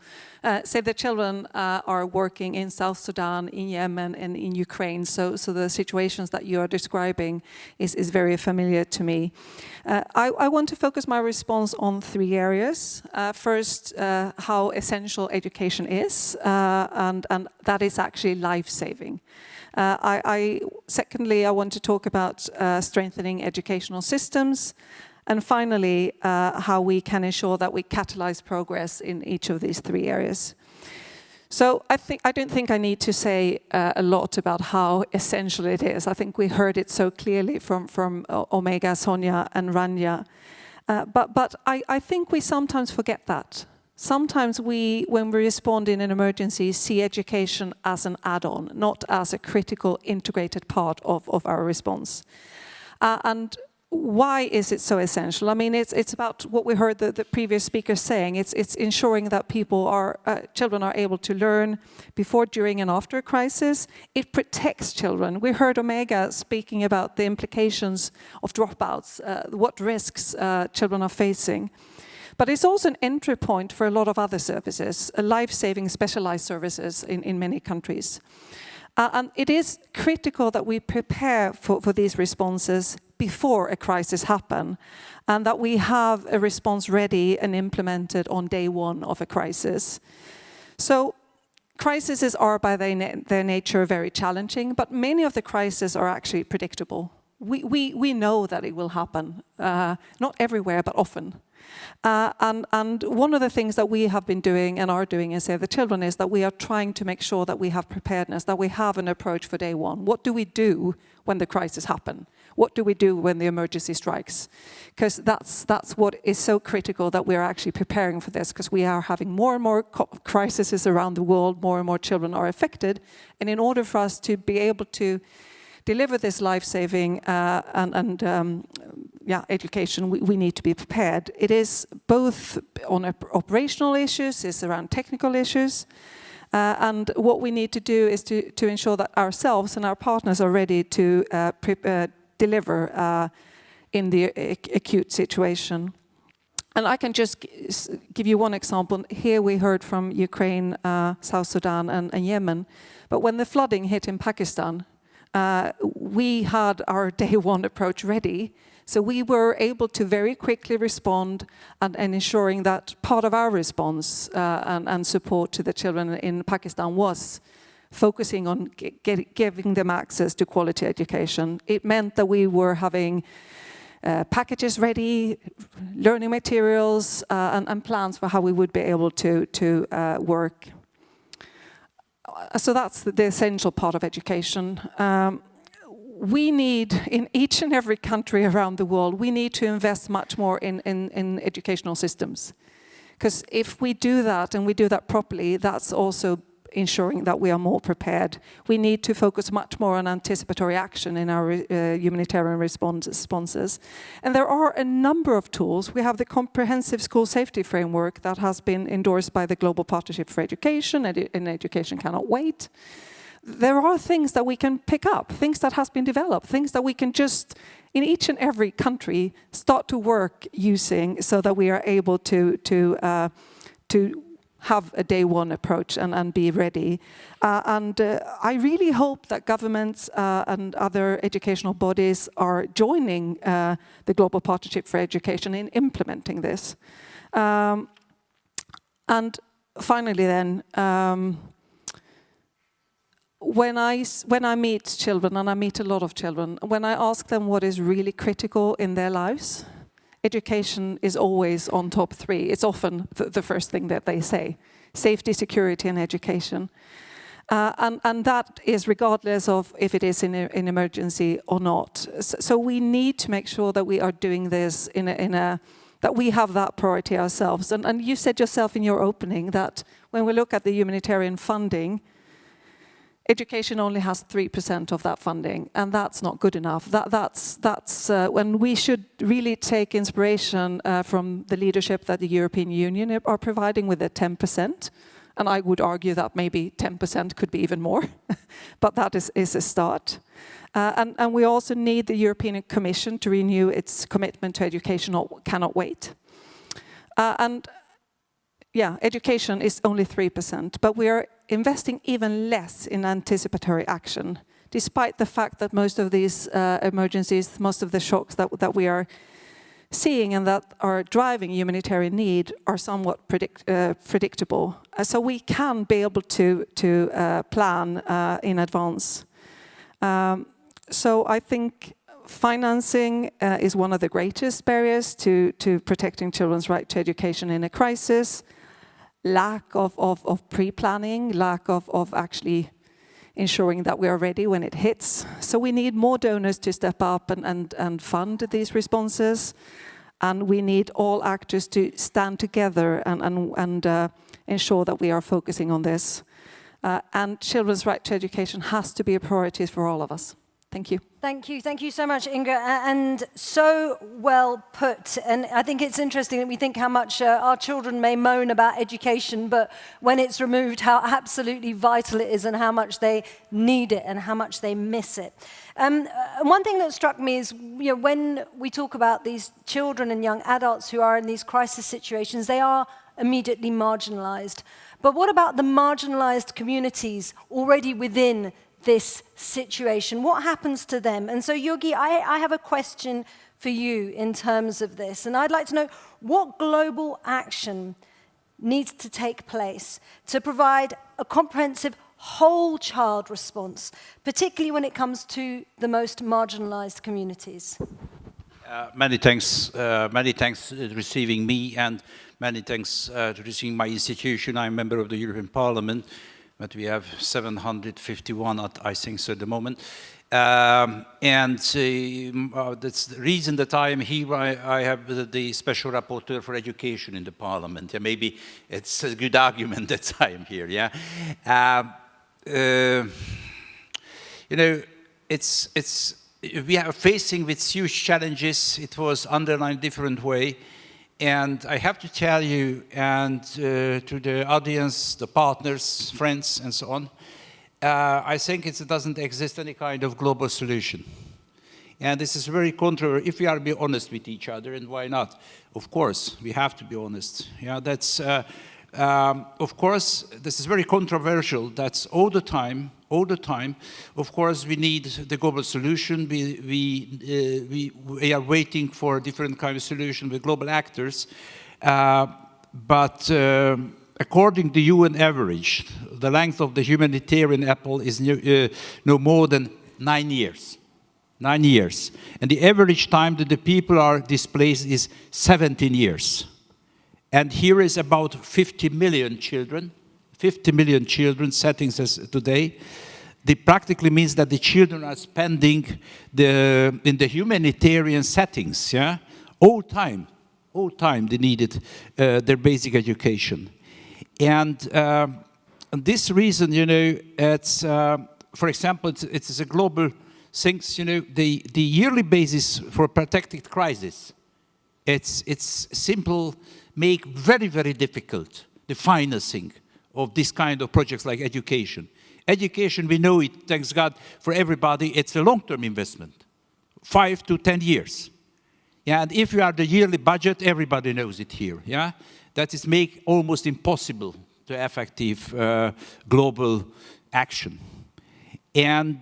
Save the Children are working in South Sudan, in Yemen, and in Ukraine, so the situations that you are describing is very familiar to me. I want to focus my response on three areas. First, how essential education is, and that is actually life-saving. Secondly, I want to talk about strengthening educational systems. And finally, how we can ensure that we catalyze progress in each of these three areas. So I don't think I need to say a lot about how essential it is. I think we heard it so clearly from Omega, Sonia, and Rania. But I think we sometimes forget that. Sometimes when we respond in an emergency, see education as an add-on, not as a critical integrated part of our response. And why is it so essential? I mean, it's about what we heard the previous speaker saying. It's ensuring that children are able to learn before, during, and after a crisis. It protects children. We heard Omega speaking about the implications of dropouts, what risks children are facing. But it's also an entry point for a lot of other services, life-saving specialized services in many countries. And it is critical that we prepare for these responses before a crisis happens, and that we have a response ready and implemented on day one of a crisis. So crises are by their nature very challenging, but many of the crises are actually predictable. We know that it will happen, not everywhere, but often. And one of the things that we have been doing and are doing in Save the Children is that we are trying to make sure that we have preparedness, that we have an approach for day one. What do we do when the crisis happens? What do we do when the emergency strikes? Because that's what is so critical, that we are actually preparing for this, because we are having more and more crises around the world, more and more children are affected. And in order for us to be able to deliver this life-saving education, we need to be prepared. It is both on operational issues, it's around technical issues, and what we need to do is to ensure that ourselves and our partners are ready to deliver in the acute situation. And I can just give you one example. Here we heard from Ukraine, South Sudan and Yemen, but when the flooding hit in Pakistan, we had our day one approach ready. So we were able to very quickly respond and ensuring that part of our response and support to the children in Pakistan was focusing on giving them access to quality education. It meant that we were having packages ready, learning materials, and plans for how we would be able to work. So that's the essential part of education. We need, in each and every country around the world, we need to invest much more in educational systems. Because if we do that, and we do that properly, that's also ensuring that we are more prepared. We need to focus much more on anticipatory action in our humanitarian responses. And there are a number of tools. We have the Comprehensive School Safety Framework that has been endorsed by the Global Partnership for Education, and Education Cannot Wait. There are things that we can pick up, things that has been developed, things that we can just, in each and every country, start to work using, so that we are able to have a day one approach and be ready. I really hope that governments and other educational bodies are joining the Global Partnership for Education in implementing this. And finally then, when I meet children, and I meet a lot of children, when I ask them what is really critical in their lives, education is always on top 3. It's often the first thing that they say. Safety, security, and education. And that is regardless of if it is in an emergency or not. So we need to make sure that we are doing this that we have that priority ourselves. And you said yourself in your opening that when we look at the humanitarian funding, education only has 3% of that funding, and that's not good enough. That's when we should really take inspiration from the leadership that the European Union are providing with the 10%. And I would argue that maybe 10% could be even more, but that is a start. And we also need the European Commission to renew its commitment to education cannot wait. Education is only 3%, but we are investing even less in anticipatory action, despite the fact that most of these emergencies, most of the shocks that we are seeing and that are driving humanitarian need are somewhat predictable. So we can be able to plan in advance. So I think financing is one of the greatest barriers to protecting children's right to education in a crisis. Lack of pre-planning, lack of actually ensuring that we are ready when it hits. So we need more donors to step up and fund these responses. And we need all actors to stand together and ensure that we are focusing on this. And children's right to education has to be a priority for all of us. Thank you. Thank you so much, Inga, and so well put. And I think it's interesting that we think how much our children may moan about education, but when it's removed, how absolutely vital it is and how much they need it and how much they miss it. One thing that struck me is, when we talk about these children and young adults who are in these crisis situations, they are immediately marginalized. But what about the marginalized communities already within this situation? What happens to them? And so, Yogi, I have a question for you in terms of this. And I'd like to know what global action needs to take place to provide a comprehensive, whole child response, particularly when it comes to the most marginalized communities? Many thanks receiving me, and many thanks to receiving my institution. I'm a member of the European Parliament, but we have 751 I think so at the moment. That's the reason that I am here. I have the special rapporteur for education in the Parliament. Yeah, maybe it's a good argument that I am here. Yeah, you know, we are facing with huge challenges. It was underlined different way. And I have to tell you, and to the audience, the partners, friends, and so on, I think it doesn't exist any kind of global solution. And this is very controversial, if we are to be honest with each other, and why not? Of course, we have to be honest. Yeah, that's, of course, this is very controversial. That's all the time. Of course, we need the global solution. We are waiting for a different kind of solution with global actors. But according to UN average, the length of the humanitarian apple is no more than 9 years. 9 years. And the average time that the people are displaced is 17 years. And here is about 50 million children, settings as today. It practically means that the children are spending in the humanitarian settings, yeah, all time they needed their basic education. And this reason, you know, it's, for example, it's a global thing, you know, the yearly basis for protected crisis, it's simple, make very, very difficult the financing of this kind of projects like education. Education, we know it, thanks God, for everybody, it's a long-term investment, 5 to 10 years. Yeah, and if you are the yearly budget, everybody knows it here, yeah? That is make almost impossible to effective global action. And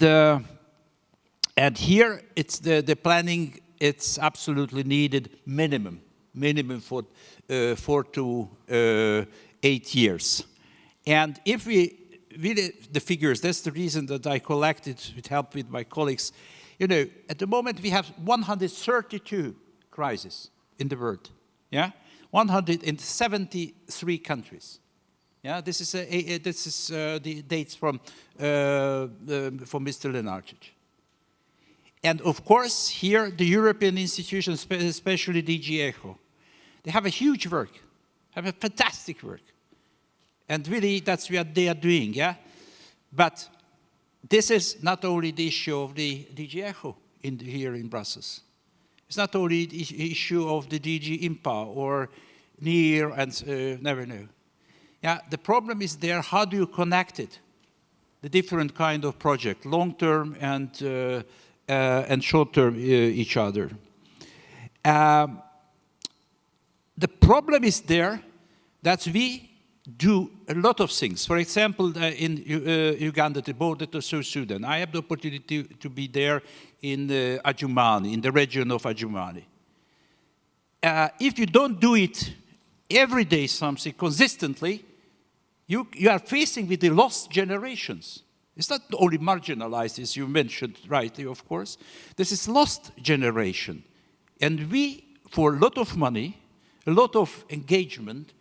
here, it's the planning, it's absolutely needed minimum for 4 to 8 years. And if we really, the figures, that's the reason that I collected with help with my colleagues. You know, at the moment we have 132 crises in the world, yeah? 173 countries. Yeah, this is the dates from Mr. Lenarčič. And of course, here the European institutions, especially DG ECHO, they have a huge work, have a fantastic work. And really, that's what they are doing, yeah? But this is not only the issue of the DG ECHO here in Brussels. It's not only the issue of the DG IMPA or NIR and never know. Yeah, the problem is there, how do you connect it? The different kind of project, long-term and short-term each other. The problem is there that we do a lot of things. For example, in Uganda, the border to South Sudan, I have the opportunity to be there in Adjumani, in the region of Adjumani. If you don't do it every day something consistently, you are facing with the lost generations. It's not only marginalized, as you mentioned rightly, of course. This is lost generation. And we, for a lot of money, a lot of engagement,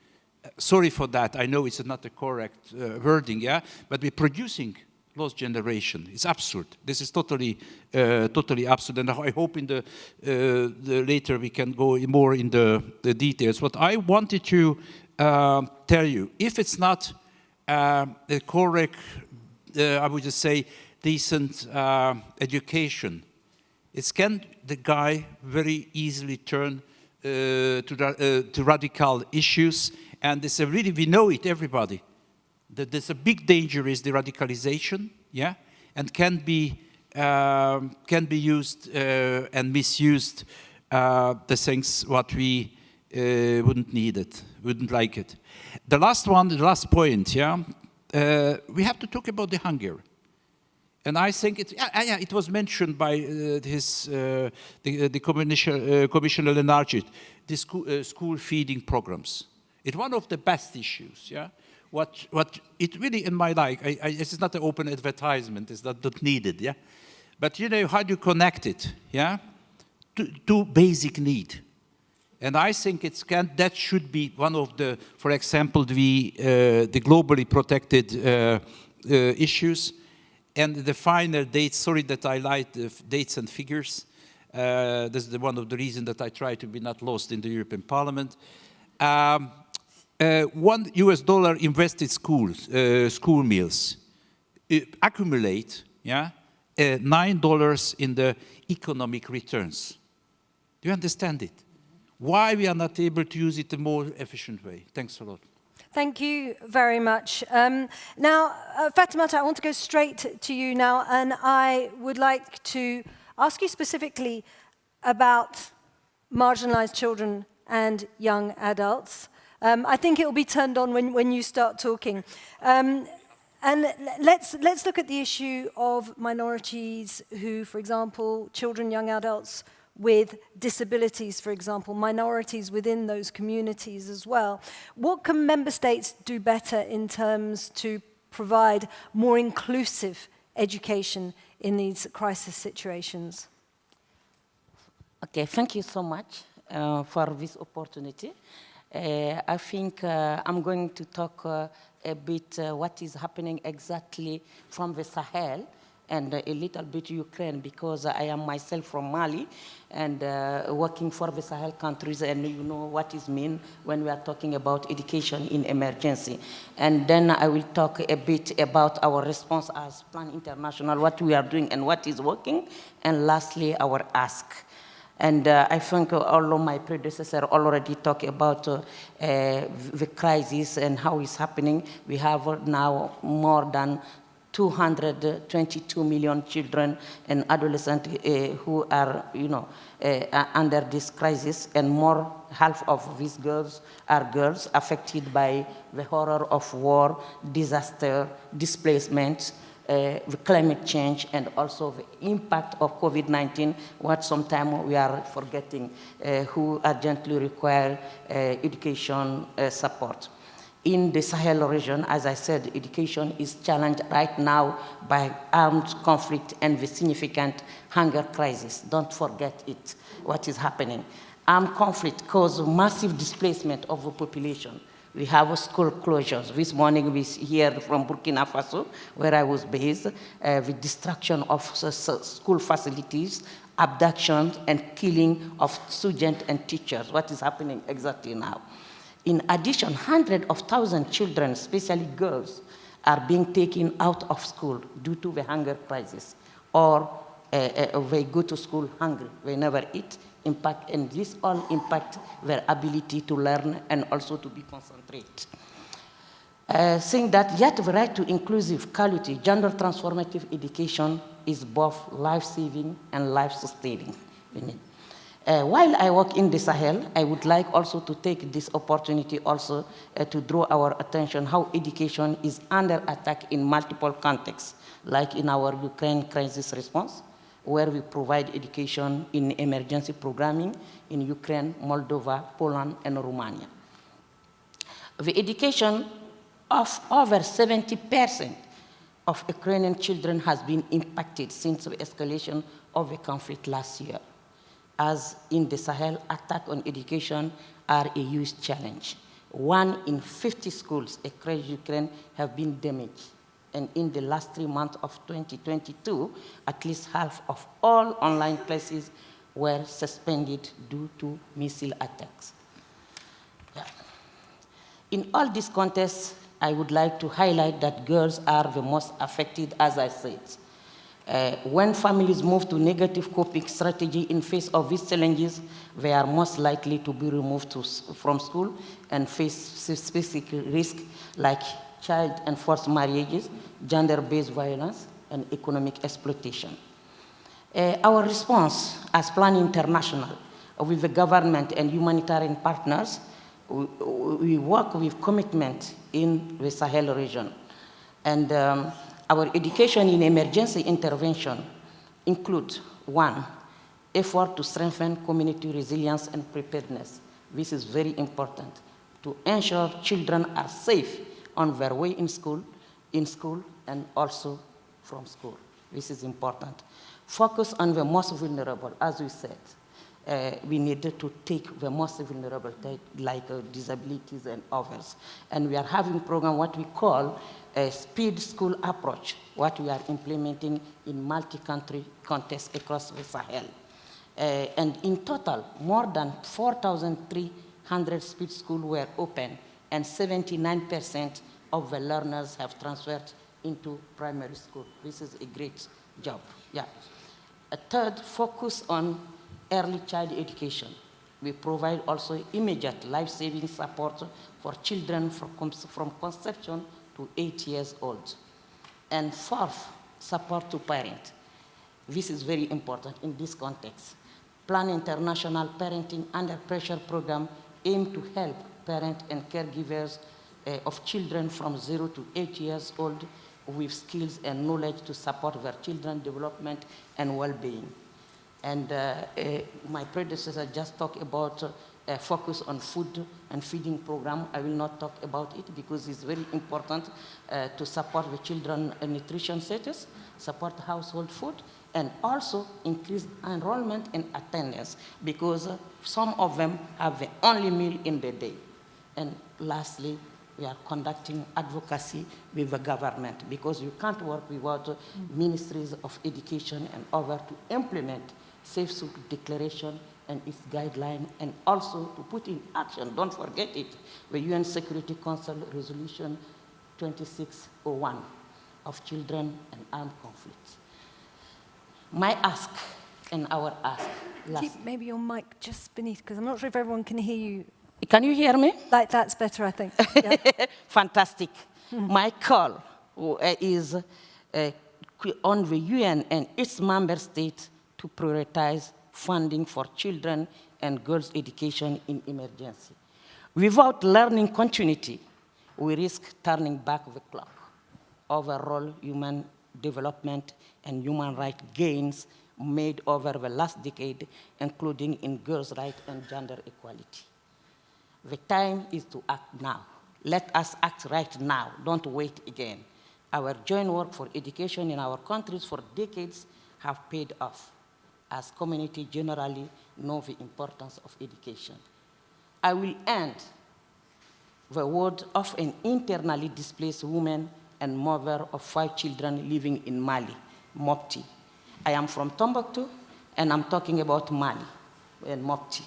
sorry for that, I know it's not the correct wording, yeah, but we're producing lost generation. It's absurd. This is totally absurd, and I hope in the later we can go more in the details. What I wanted to tell you, if it's not a correct, I would just say, decent education, it can the guy very easily turn to radical issues. And it's really, we know it, everybody, that there's a big danger is the radicalization, yeah, and can be used and misused the things what we wouldn't need it, wouldn't like it. The last one, the last point, yeah, we have to talk about the hunger. And I think it was mentioned by the Commissioner Lenarčič, the school feeding programs. It's one of the best issues, yeah? what it really in my life, this is not an open advertisement, it's not needed, yeah? But you know, how do you connect it, yeah? To basic need. And I think that should be one of the, for example, the globally protected issues. And the final dates, sorry that I lied the dates and figures. This is one of the reasons that I try to be not lost in the European Parliament. $1 invested school meals accumulate, yeah, $9 in the economic returns. Do you understand it? Why we are not able to use it in a more efficient way? Thanks a lot. Thank you very much. Now, Fatimata, I want to go straight to you now, and I would like to ask you specifically about marginalized children and young adults. I think it will be turned on when you start talking. And let's look at the issue of minorities who, for example, children, young adults with disabilities, for example, minorities within those communities as well. What can member states do better in terms to provide more inclusive education in these crisis situations? Okay, thank you so much for this opportunity. I think I'm going to talk a bit what is happening exactly from the Sahel and a little bit Ukraine, because I am myself from Mali and working for the Sahel countries, and you know what is mean when we are talking about education in emergency. And then I will talk a bit about our response as Plan International, what we are doing and what is working, and lastly, our ask. And I think all of my predecessors already talked about the crisis and how it's happening. We have now more than 222 million children and adolescents who are, under this crisis, and more half of these girls are girls affected by the horror of war, disaster, displacement, the climate change, and also the impact of COVID-19, what sometimes we are forgetting, who urgently require education support. In the Sahel region, as I said, education is challenged right now by armed conflict and the significant hunger crisis. Don't forget it, what is happening. Armed conflict causes massive displacement of the population. We have school closures. This morning we hear from Burkina Faso, where I was based, the destruction of school facilities, abductions, and killing of students and teachers, what is happening exactly now. In addition, hundreds of thousands of children, especially girls, are being taken out of school due to the hunger crisis, or they go to school hungry, they never eat, and this all impact their ability to learn and also to be concentrated. Saying that yet the right to inclusive, quality, gender transformative education is both life-saving and life-sustaining. While I work in the Sahel, I would like also to take this opportunity also to draw our attention how education is under attack in multiple contexts, like in our Ukraine crisis response, where we provide education in emergency programming in Ukraine, Moldova, Poland, and Romania. The education of over 70% of Ukrainian children has been impacted since the escalation of the conflict last year. As in the Sahel, attack on education are a huge challenge. 1 in 50 schools across Ukraine have been damaged. And in the last 3 months of 2022, at least half of all online classes were suspended due to missile attacks. Yeah. In all these contexts, I would like to highlight that girls are the most affected, as I said. When families move to negative coping strategy in face of these challenges, they are most likely to be removed from school and face specific risks like child and forced marriages, gender-based violence, and economic exploitation. Our response as Plan International with the government and humanitarian partners, we work with commitment in the Sahel region. And our education in emergency intervention includes 1, effort to strengthen community resilience and preparedness. This is very important to ensure children are safe on their way in school, and also from school. This is important. Focus on the most vulnerable, as we said. We needed to take the most vulnerable, like disabilities and others. And we are having a program, what we call a speed school approach, what we are implementing in multi-country context across the Sahel. And in total, more than 4,300 speed schools were open, and 79% of the learners have transferred into primary school. This is a great job. Yeah. A third, focus on early child education. We provide also immediate life-saving support for children from conception to 8 years old. And fourth, support to parents. This is very important in this context. Plan International Parenting Under Pressure program aim to help parents and caregivers of children from 0 to 8 years old with skills and knowledge to support their children's development and well-being. And my predecessor just talked about focus on food and feeding program. I will not talk about it because it's very important to support the children nutrition status, support household food, and also increase enrollment and attendance because some of them have the only meal in the day. And lastly, we are conducting advocacy with the government because you can't work without ministries of education and others to implement Safe School Declaration and its guideline, and also to put in action, don't forget it, the UN Security Council Resolution 2601 of children and armed conflicts. My ask and our ask. Keep maybe your mic just beneath, because I'm not sure if everyone can hear you. Can you hear me? Like that's better, I think. Yeah. Fantastic. My call is on the UN and its member states to prioritize funding for children and girls' education in emergency. Without learning continuity, we risk turning back the clock. Overall human development and human rights gains made over the last decade, including in girls' rights and gender equality. The time is to act now. Let us act right now. Don't wait again. Our joint work for education in our countries for decades have paid off, as community generally know the importance of education. I will end the word of an internally displaced woman and mother of 5 children living in Mali, Mopti. I am from Tombouctou, and I'm talking about Mali and Mopti.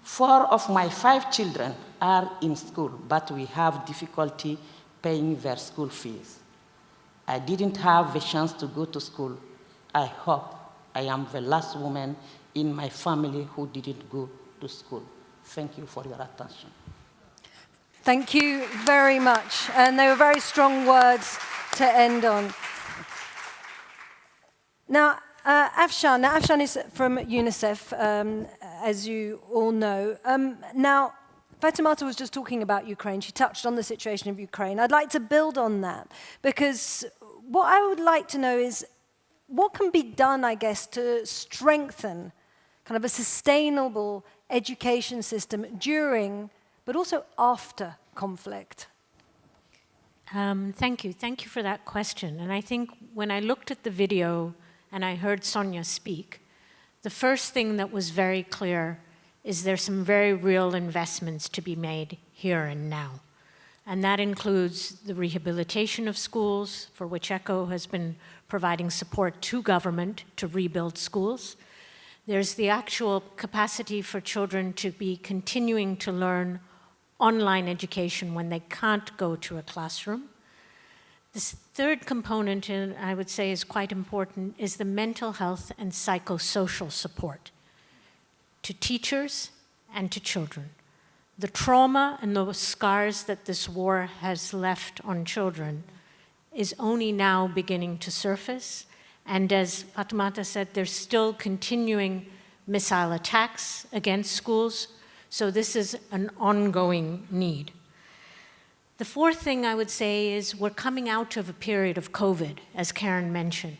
4 of my 5 children are in school, but we have difficulty paying their school fees. I didn't have the chance to go to school. I hope I am the last woman in my family who didn't go to school. Thank you for your attention. Thank you very much. And they were very strong words to end on. Now, Afshan is from UNICEF, as you all know. Now, Fatimata was just talking about Ukraine. She touched on the situation of Ukraine. I'd like to build on that, because what I would like to know is what can be done, I guess, to strengthen kind of a sustainable education system during, but also after conflict? Thank you. Thank you for that question. And I think when I looked at the video and I heard Sonia speak, the first thing that was very clear is there's some very real investments to be made here and now. And that includes the rehabilitation of schools, for which ECHO has been providing support to government to rebuild schools. There's the actual capacity for children to be continuing to learn online education when they can't go to a classroom. This third component, and I would say is quite important, is the mental health and psychosocial support to teachers and to children. The trauma and the scars that this war has left on children is only now beginning to surface. And as Fatimata said, there's still continuing missile attacks against schools. So this is an ongoing need. The fourth thing I would say is we're coming out of a period of COVID, as Karen mentioned.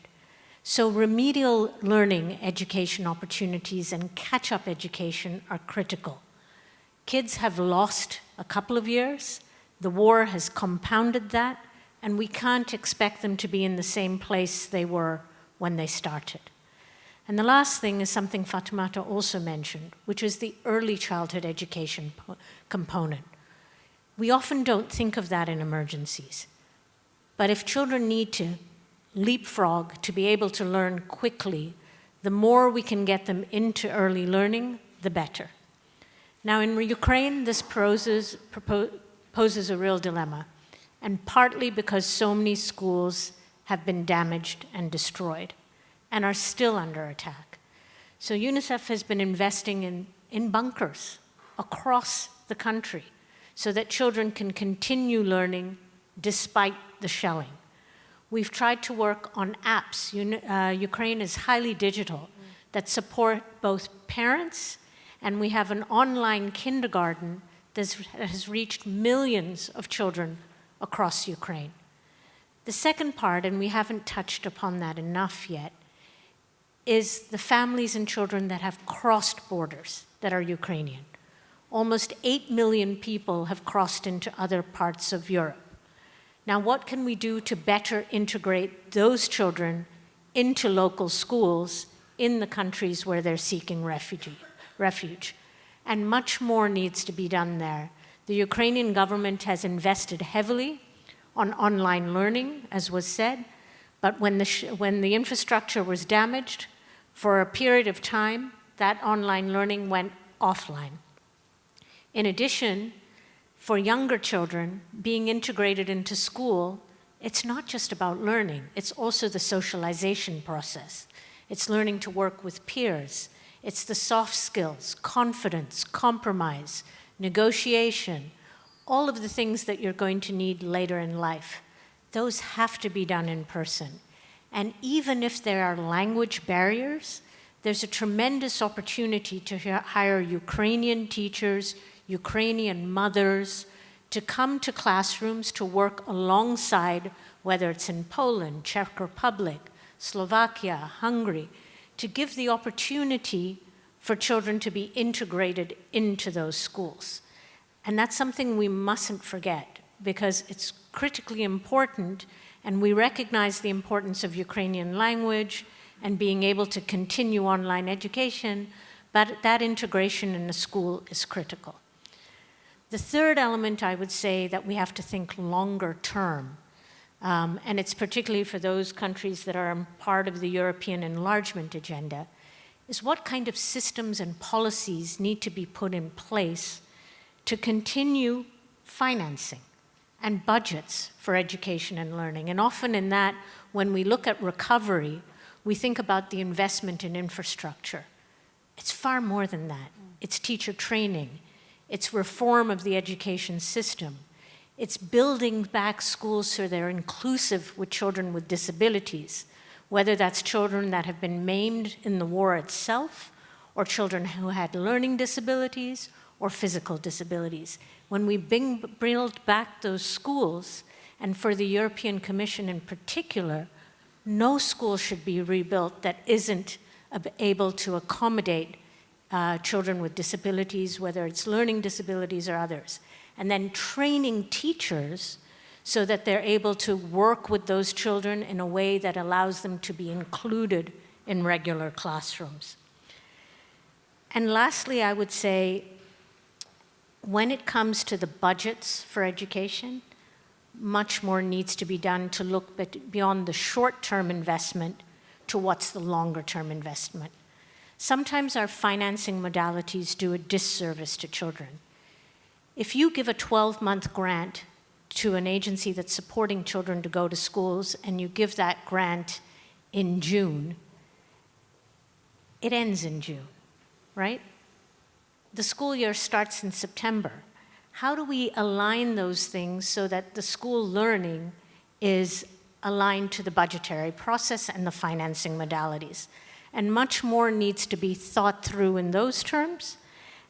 So remedial learning education opportunities and catch-up education are critical. Kids have lost a couple of years. The war has compounded that, and we can't expect them to be in the same place they were when they started. And the last thing is something Fatoumata also mentioned, which is the early childhood education component. We often don't think of that in emergencies. But if children need to leapfrog to be able to learn quickly, the more we can get them into early learning, the better. Now, in Ukraine, this poses a real dilemma, and partly because so many schools have been damaged and destroyed and are still under attack. So UNICEF has been investing in bunkers across the country so that children can continue learning despite the shelling. We've tried to work on apps. Ukraine is highly digital that support both parents, and we have an online kindergarten that has reached millions of children across Ukraine. The second part, and we haven't touched upon that enough yet, is the families and children that have crossed borders that are Ukrainian. Almost 8 million people have crossed into other parts of Europe. Now, what can we do to better integrate those children into local schools in the countries where they're seeking refuge? And much more needs to be done there. The Ukrainian government has invested heavily on online learning, as was said, but when the infrastructure was damaged, for a period of time, that online learning went offline. In addition, for younger children, being integrated into school, it's not just about learning, it's also the socialization process. It's learning to work with peers. It's the soft skills, confidence, compromise, negotiation, all of the things that you're going to need later in life. Those have to be done in person. And even if there are language barriers, there's a tremendous opportunity to hire Ukrainian teachers, Ukrainian mothers, to come to classrooms to work alongside, whether it's in Poland, Czech Republic, Slovakia, Hungary, to give the opportunity for children to be integrated into those schools. And that's something we mustn't forget, because it's critically important, and we recognize the importance of Ukrainian language and being able to continue online education, but that integration in the school is critical. The third element, I would say, that we have to think longer term, and it's particularly for those countries that are part of the European enlargement agenda, is what kind of systems and policies need to be put in place to continue financing and budgets for education and learning. And often in that, when we look at recovery, we think about the investment in infrastructure. It's far more than that. It's teacher training. It's reform of the education system. It's building back schools so they're inclusive with children with disabilities, whether that's children that have been maimed in the war itself, or children who had learning disabilities or physical disabilities. When we build back those schools, and for the European Commission in particular, no school should be rebuilt that isn't able to accommodate children with disabilities, whether it's learning disabilities or others. And then training teachers so that they're able to work with those children in a way that allows them to be included in regular classrooms. And lastly, I would say, when it comes to the budgets for education, much more needs to be done to look beyond the short-term investment to what's the longer-term investment. Sometimes our financing modalities do a disservice to children. If you give a 12-month grant to an agency that's supporting children to go to schools, and you give that grant in June, it ends in June, right? The school year starts in September. How do we align those things so that the school learning is aligned to the budgetary process and the financing modalities? And much more needs to be thought through in those terms.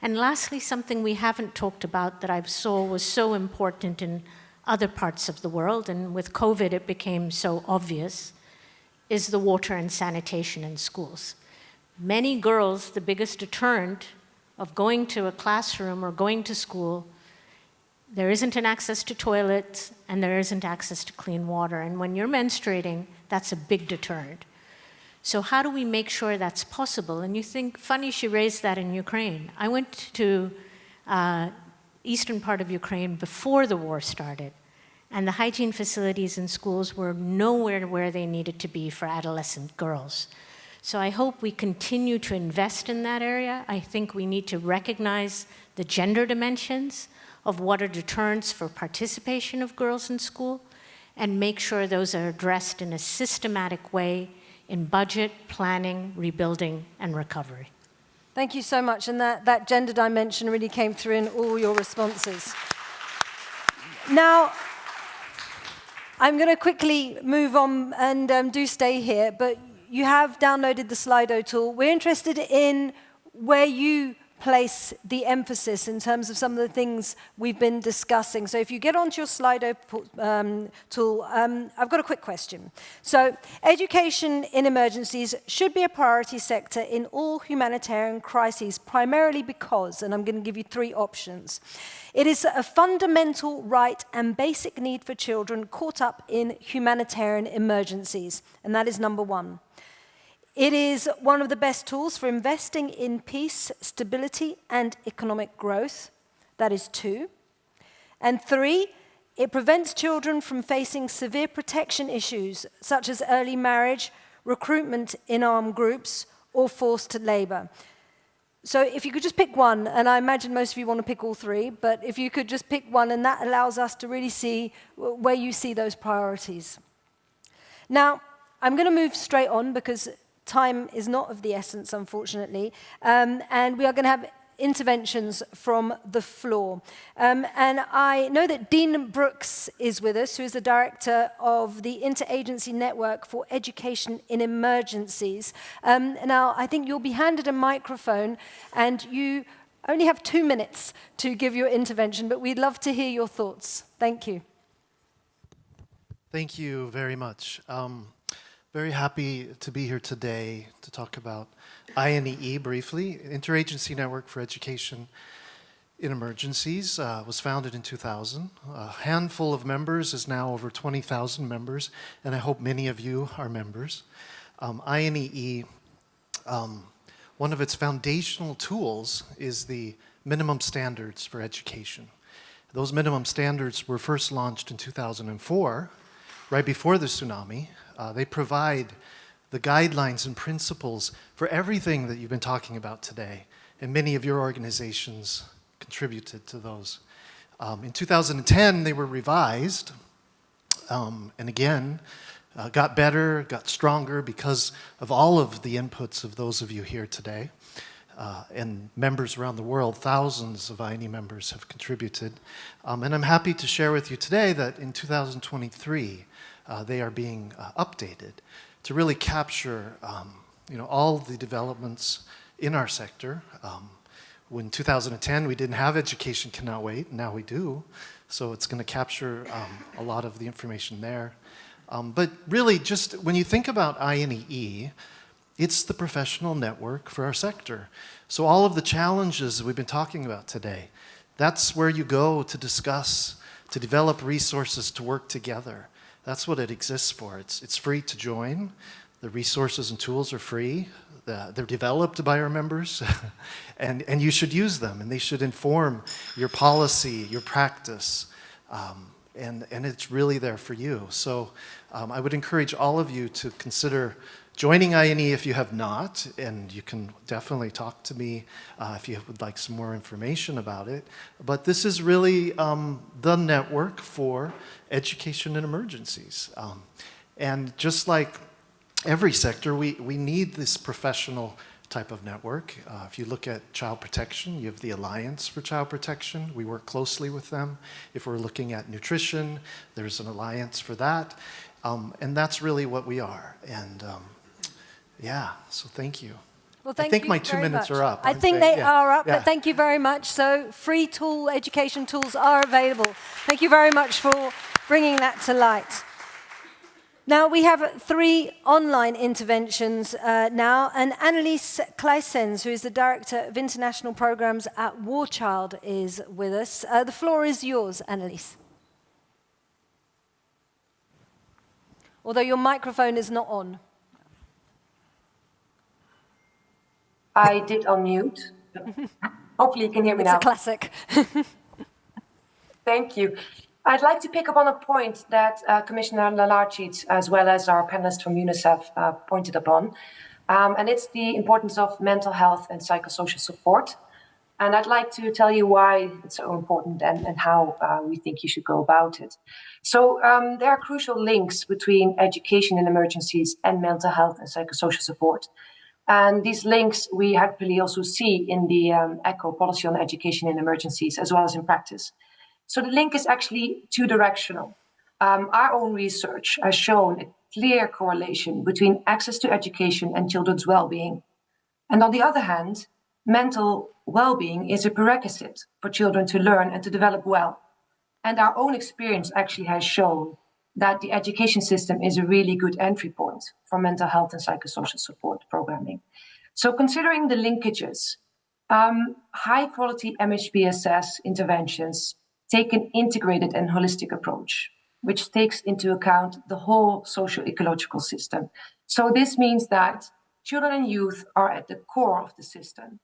And lastly, something we haven't talked about that I saw was so important in other parts of the world, and with COVID it became so obvious, is the water and sanitation in schools. Many girls, the biggest deterrent of going to a classroom or going to school there isn't an access to toilets, and there isn't access to clean water. And when you're menstruating, that's a big deterrent. So how do we make sure that's possible? And you think, funny she raised that in Ukraine. I went to eastern part of Ukraine before the war started, and the hygiene facilities in schools were nowhere where they needed to be for adolescent girls. So I hope we continue to invest in that area. I think we need to recognize the gender dimensions of what are deterrents for participation of girls in school, and make sure those are addressed in a systematic way in budget, planning, rebuilding, and recovery. Thank you so much. And that gender dimension really came through in all your responses. Now, I'm going to quickly move on, and do stay here, but you have downloaded the Slido tool. We're interested in where you place the emphasis in terms of some of the things we've been discussing. So if you get onto your Slido tool, I've got a quick question. So education in emergencies should be a priority sector in all humanitarian crises, primarily because, and I'm going to give you 3 options. It is a fundamental right and basic need for children caught up in humanitarian emergencies, and that is number 1. It is one of the best tools for investing in peace, stability, and economic growth. That is 2. And 3, it prevents children from facing severe protection issues, such as early marriage, recruitment in armed groups, or forced labor. So if you could just pick one, and I imagine most of you want to pick all 3, but if you could just pick one, and that allows us to really see where you see those priorities. Now, I'm going to move straight on because time is not of the essence, unfortunately, and we are going to have interventions from the floor. And I know that Dean Brooks is with us, who is the director of the Interagency Network for Education in Emergencies. Now, I think you'll be handed a microphone, and you only have 2 minutes to give your intervention, but we'd love to hear your thoughts. Thank you. Thank you very much. Very happy to be here today to talk about INEE briefly. Interagency Network for Education in Emergencies was founded in 2000. A handful of members is now over 20,000 members, and I hope many of you are members. INEE, one of its foundational tools is the minimum standards for education. Those minimum standards were first launched in 2004, right before the tsunami. They provide the guidelines and principles for everything that you've been talking about today, and many of your organizations contributed to those. In 2010, they were revised, and again, got better, got stronger because of all of the inputs of those of you here today. And members around the world, thousands of INEE members have contributed. And I'm happy to share with you today that in 2023, they are being updated to really capture all the developments in our sector. In 2010, we didn't have Education Cannot Wait, now we do. So it's going to capture a lot of the information there. But really, just when you think about INEE, it's the professional network for our sector. So all of the challenges we've been talking about today, that's where you go to discuss, to develop resources to work together. That's what it exists for. It's free to join. The resources and tools are free. They're developed by our members, and you should use them, and they should inform your policy, your practice, and it's really there for you. So I would encourage all of you to consider joining INEE if you have not, and you can definitely talk to me if you would like some more information about it. But this is really the network for education in emergencies. And just like every sector, we need this professional type of network. If you look at child protection, you have the Alliance for Child Protection. We work closely with them. If we're looking at nutrition, there's an alliance for that. And that's really what we are. And yeah, so thank you. Well, thank I think you my 2 minutes are up. I think they are up, yeah. but thank you very much. So free education tools are available. Thank you very much for bringing that to light. Now, we have 3 online interventions now, and Annelies Kleisens, who is the Director of International Programs at War Child, is with us. The floor is yours, Annelies. Although your microphone is not on. I did unmute. Hopefully you can hear me now. It's a classic. Thank you. I'd like to pick up on a point that Commissioner Lalarchit, as well as our panelists from UNICEF, pointed upon, and it's the importance of mental health and psychosocial support. And I'd like to tell you why it's so important and how we think you should go about it. So there are crucial links between education in emergencies and mental health and psychosocial support. And these links we happily also see in the ECHO policy on education in emergencies, as well as in practice. So the link is actually two-directional. Our own research has shown a clear correlation between access to education and children's well-being. And on the other hand, mental well-being is a prerequisite for children to learn and to develop well. And our own experience actually has shown that the education system is a really good entry point for mental health and psychosocial support programming. So considering the linkages, high-quality MHPSS interventions take an integrated and holistic approach, which takes into account the whole socio-ecological system. So this means that children and youth are at the core of the system.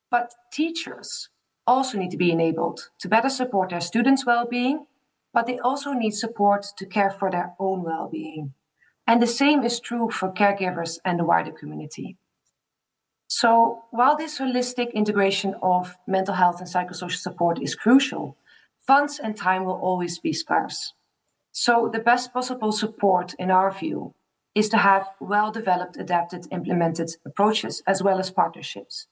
But teachers also need to be enabled to better support their students' well-being, but they also need support to care for their own well-being. And the same is true for caregivers and the wider community. So while this holistic integration of mental health and psychosocial support is crucial, funds and time will always be scarce. So the best possible support, in our view, is to have well-developed, adapted, implemented approaches, as well as partnerships.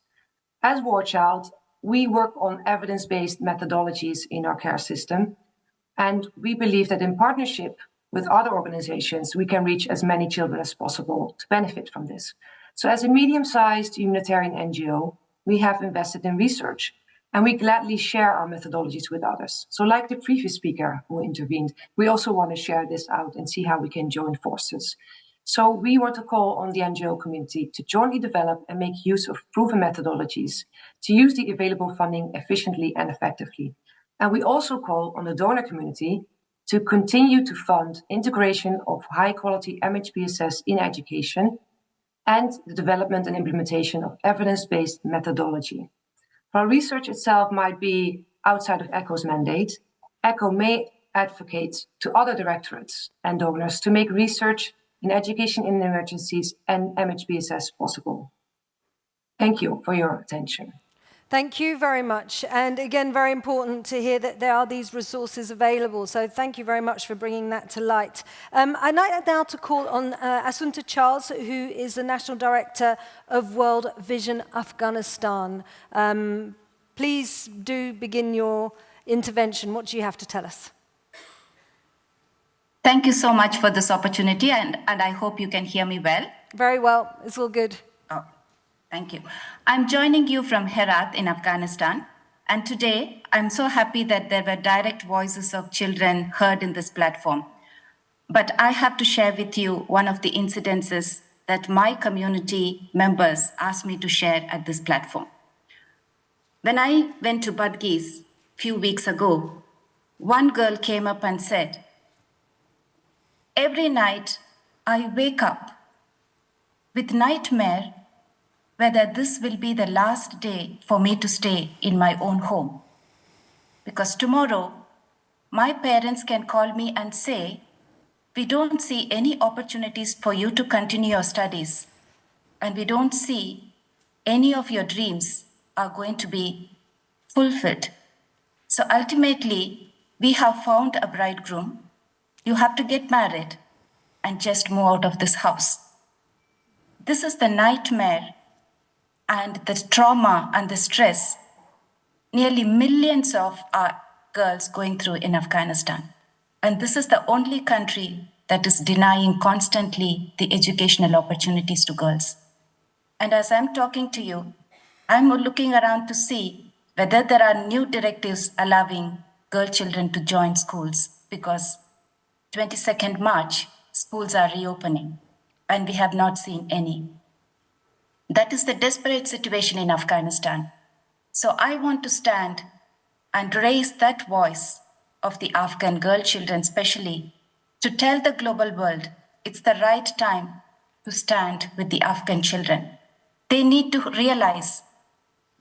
As War Child, we work on evidence-based methodologies in our care system, and we believe that in partnership with other organizations, we can reach as many children as possible to benefit from this. So as a medium-sized humanitarian NGO, we have invested in research, and we gladly share our methodologies with others. So like the previous speaker who intervened, we also want to share this out and see how we can join forces. So we want to call on the NGO community to jointly develop and make use of proven methodologies to use the available funding efficiently and effectively. And we also call on the donor community to continue to fund integration of high-quality MHPSS in education and the development and implementation of evidence-based methodology. While research itself might be outside of ECHO's mandate, ECHO may advocate to other directorates and donors to make research in education in emergencies and MHPSS possible. Thank you for your attention. Thank you very much. And again, very important to hear that there are these resources available. So thank you very much for bringing that to light. I'd like now to call on Asunta Charles, who is the National Director of World Vision Afghanistan. Please do begin your intervention. What do you have to tell us? Thank you so much for this opportunity, and I hope you can hear me well. Very well. It's all good. Oh, thank you. I'm joining you from Herat in Afghanistan, and today I'm so happy that there were direct voices of children heard in this platform. But I have to share with you one of the incidences that my community members asked me to share at this platform. When I went to Badghis a few weeks ago, one girl came up and said, "Every night I wake up with nightmare whether this will be the last day for me to stay in my own home. Because tomorrow, my parents can call me and say, we don't see any opportunities for you to continue your studies, and we don't see any of your dreams are going to be fulfilled. So ultimately, we have found a bridegroom. You have to get married and just move out of this house." This is the nightmare and the trauma and the stress nearly millions of our girls going through in Afghanistan. And this is the only country that is denying constantly the educational opportunities to girls. And as I'm talking to you, I'm looking around to see whether there are new directives allowing girl children to join schools, because 22nd March, schools are reopening, and we have not seen any. That is the desperate situation in Afghanistan. So I want to stand and raise that voice of the Afghan girl children especially, to tell the global world it's the right time to stand with the Afghan children. They need to realize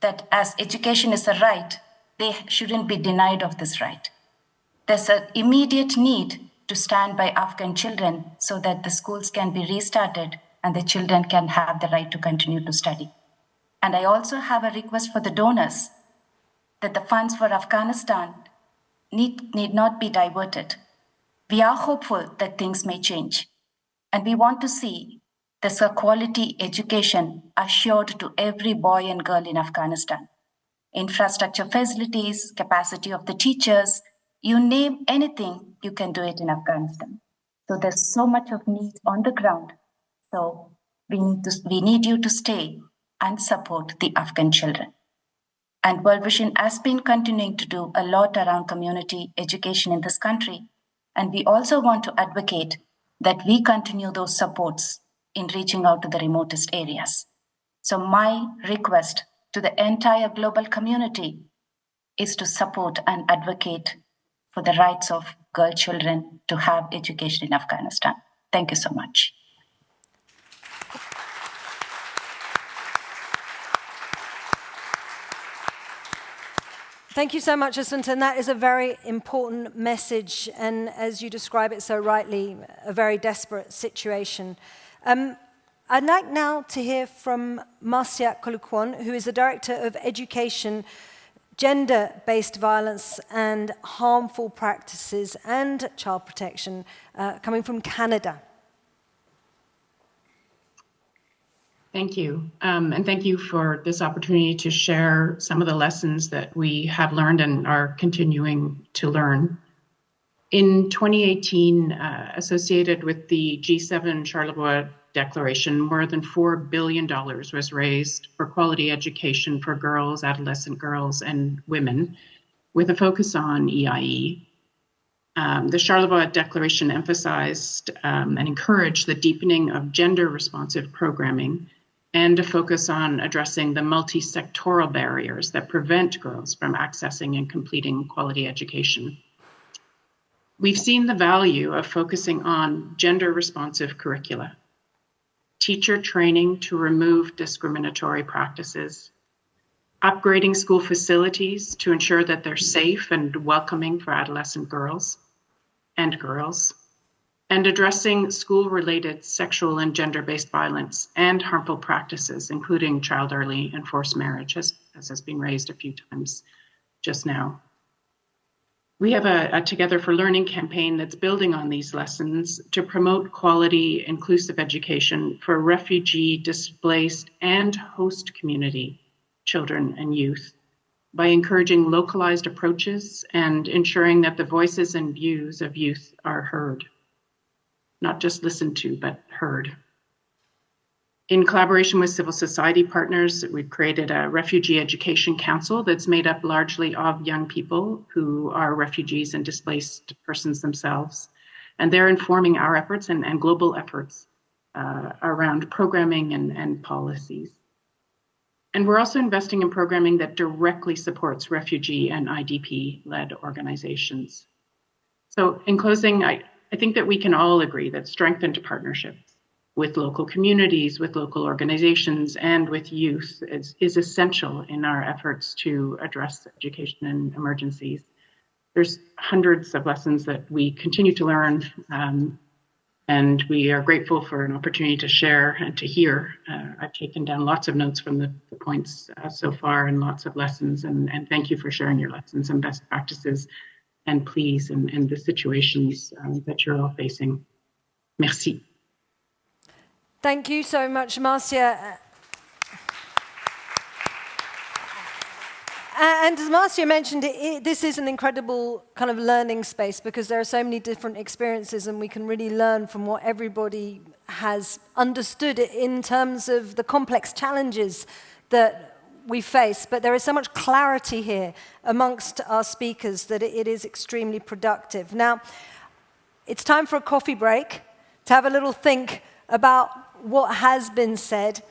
that as education is a right, they shouldn't be denied of this right. There's an immediate need to stand by Afghan children so that the schools can be restarted and the children can have the right to continue to study. And I also have a request for the donors that the funds for Afghanistan need not be diverted. We are hopeful that things may change, and we want to see there's a quality education assured to every boy and girl in Afghanistan. Infrastructure facilities, capacity of the teachers, you name anything, you can do it in Afghanistan. So there's so much of need on the ground. So we need you to stay and support the Afghan children. And World Vision has been continuing to do a lot around community education in this country. And we also want to advocate that we continue those supports in reaching out to the remotest areas. So my request to the entire global community is to support and advocate for the rights of girl children to have education in Afghanistan. Thank you so much. Thank you so much, Assunta, and that is a very important message, and as you describe it so rightly, a very desperate situation. I'd like now to hear from Marcia Kolukwon, who is the Director of Education, Gender-Based Violence and Harmful Practices and Child Protection, coming from Canada. Thank you. And thank you for this opportunity to share some of the lessons that we have learned and are continuing to learn. In 2018, associated with the G7 Charlevoix Declaration, more than $4 billion was raised for quality education for girls, adolescent girls, and women, with a focus on EIE. The Charlevoix Declaration emphasized and encouraged the deepening of gender-responsive programming and a focus on addressing the multi-sectoral barriers that prevent girls from accessing and completing quality education. We've seen the value of focusing on gender-responsive curricula, teacher training to remove discriminatory practices, upgrading school facilities to ensure that they're safe and welcoming for adolescent girls, and addressing school-related sexual and gender-based violence and harmful practices, including child early and forced marriage, as has been raised a few times just now. We have a Together for Learning campaign that's building on these lessons to promote quality, inclusive education for refugee, displaced, and host community children and youth by encouraging localized approaches and ensuring that the voices and views of youth are heard. Not just listened to, but heard. In collaboration with civil society partners, we've created a Refugee Education Council that's made up largely of young people who are refugees and displaced persons themselves. And they're informing our efforts and global efforts around programming and policies. And we're also investing in programming that directly supports refugee and IDP-led organizations. So in closing, I think that we can all agree that strengthened partnerships with local communities, with local organizations, and with youth is essential in our efforts to address education and emergencies. There's hundreds of lessons that we continue to learn, and we are grateful for an opportunity to share and to hear. I've taken down lots of notes from the points so far and lots of lessons, and thank you for sharing your lessons and best practices and pleas and the situations that you're all facing. Merci. Thank you so much, Marcia. And as Marcia mentioned, this is an incredible kind of learning space because there are so many different experiences and we can really learn from what everybody has understood in terms of the complex challenges that we face. But there is so much clarity here amongst our speakers that it is extremely productive. Now, it's time for a coffee break to have a little think about what has been said.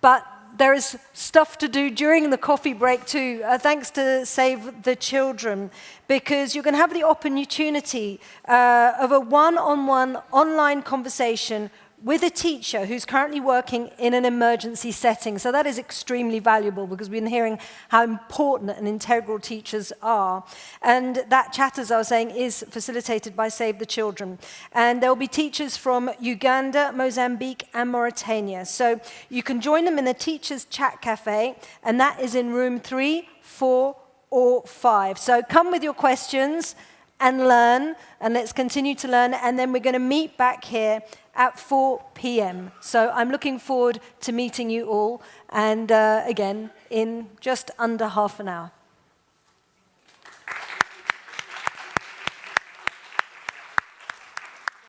But there is stuff to do during the coffee break too, thanks to Save the Children, because you're going to have the opportunity of a one-on-one online conversation with a teacher who's currently working in an emergency setting. So that is extremely valuable because we've been hearing how important and integral teachers are. And that chat, as I was saying, is facilitated by Save the Children. And there will be teachers from Uganda, Mozambique, and Mauritania. So you can join them in the Teachers Chat Cafe, and that is in room 3, 4, or 5. So come with your questions and learn, and let's continue to learn, and then we're going to meet back here at 4 p.m. So I'm looking forward to meeting you all, and again, in just under half an hour.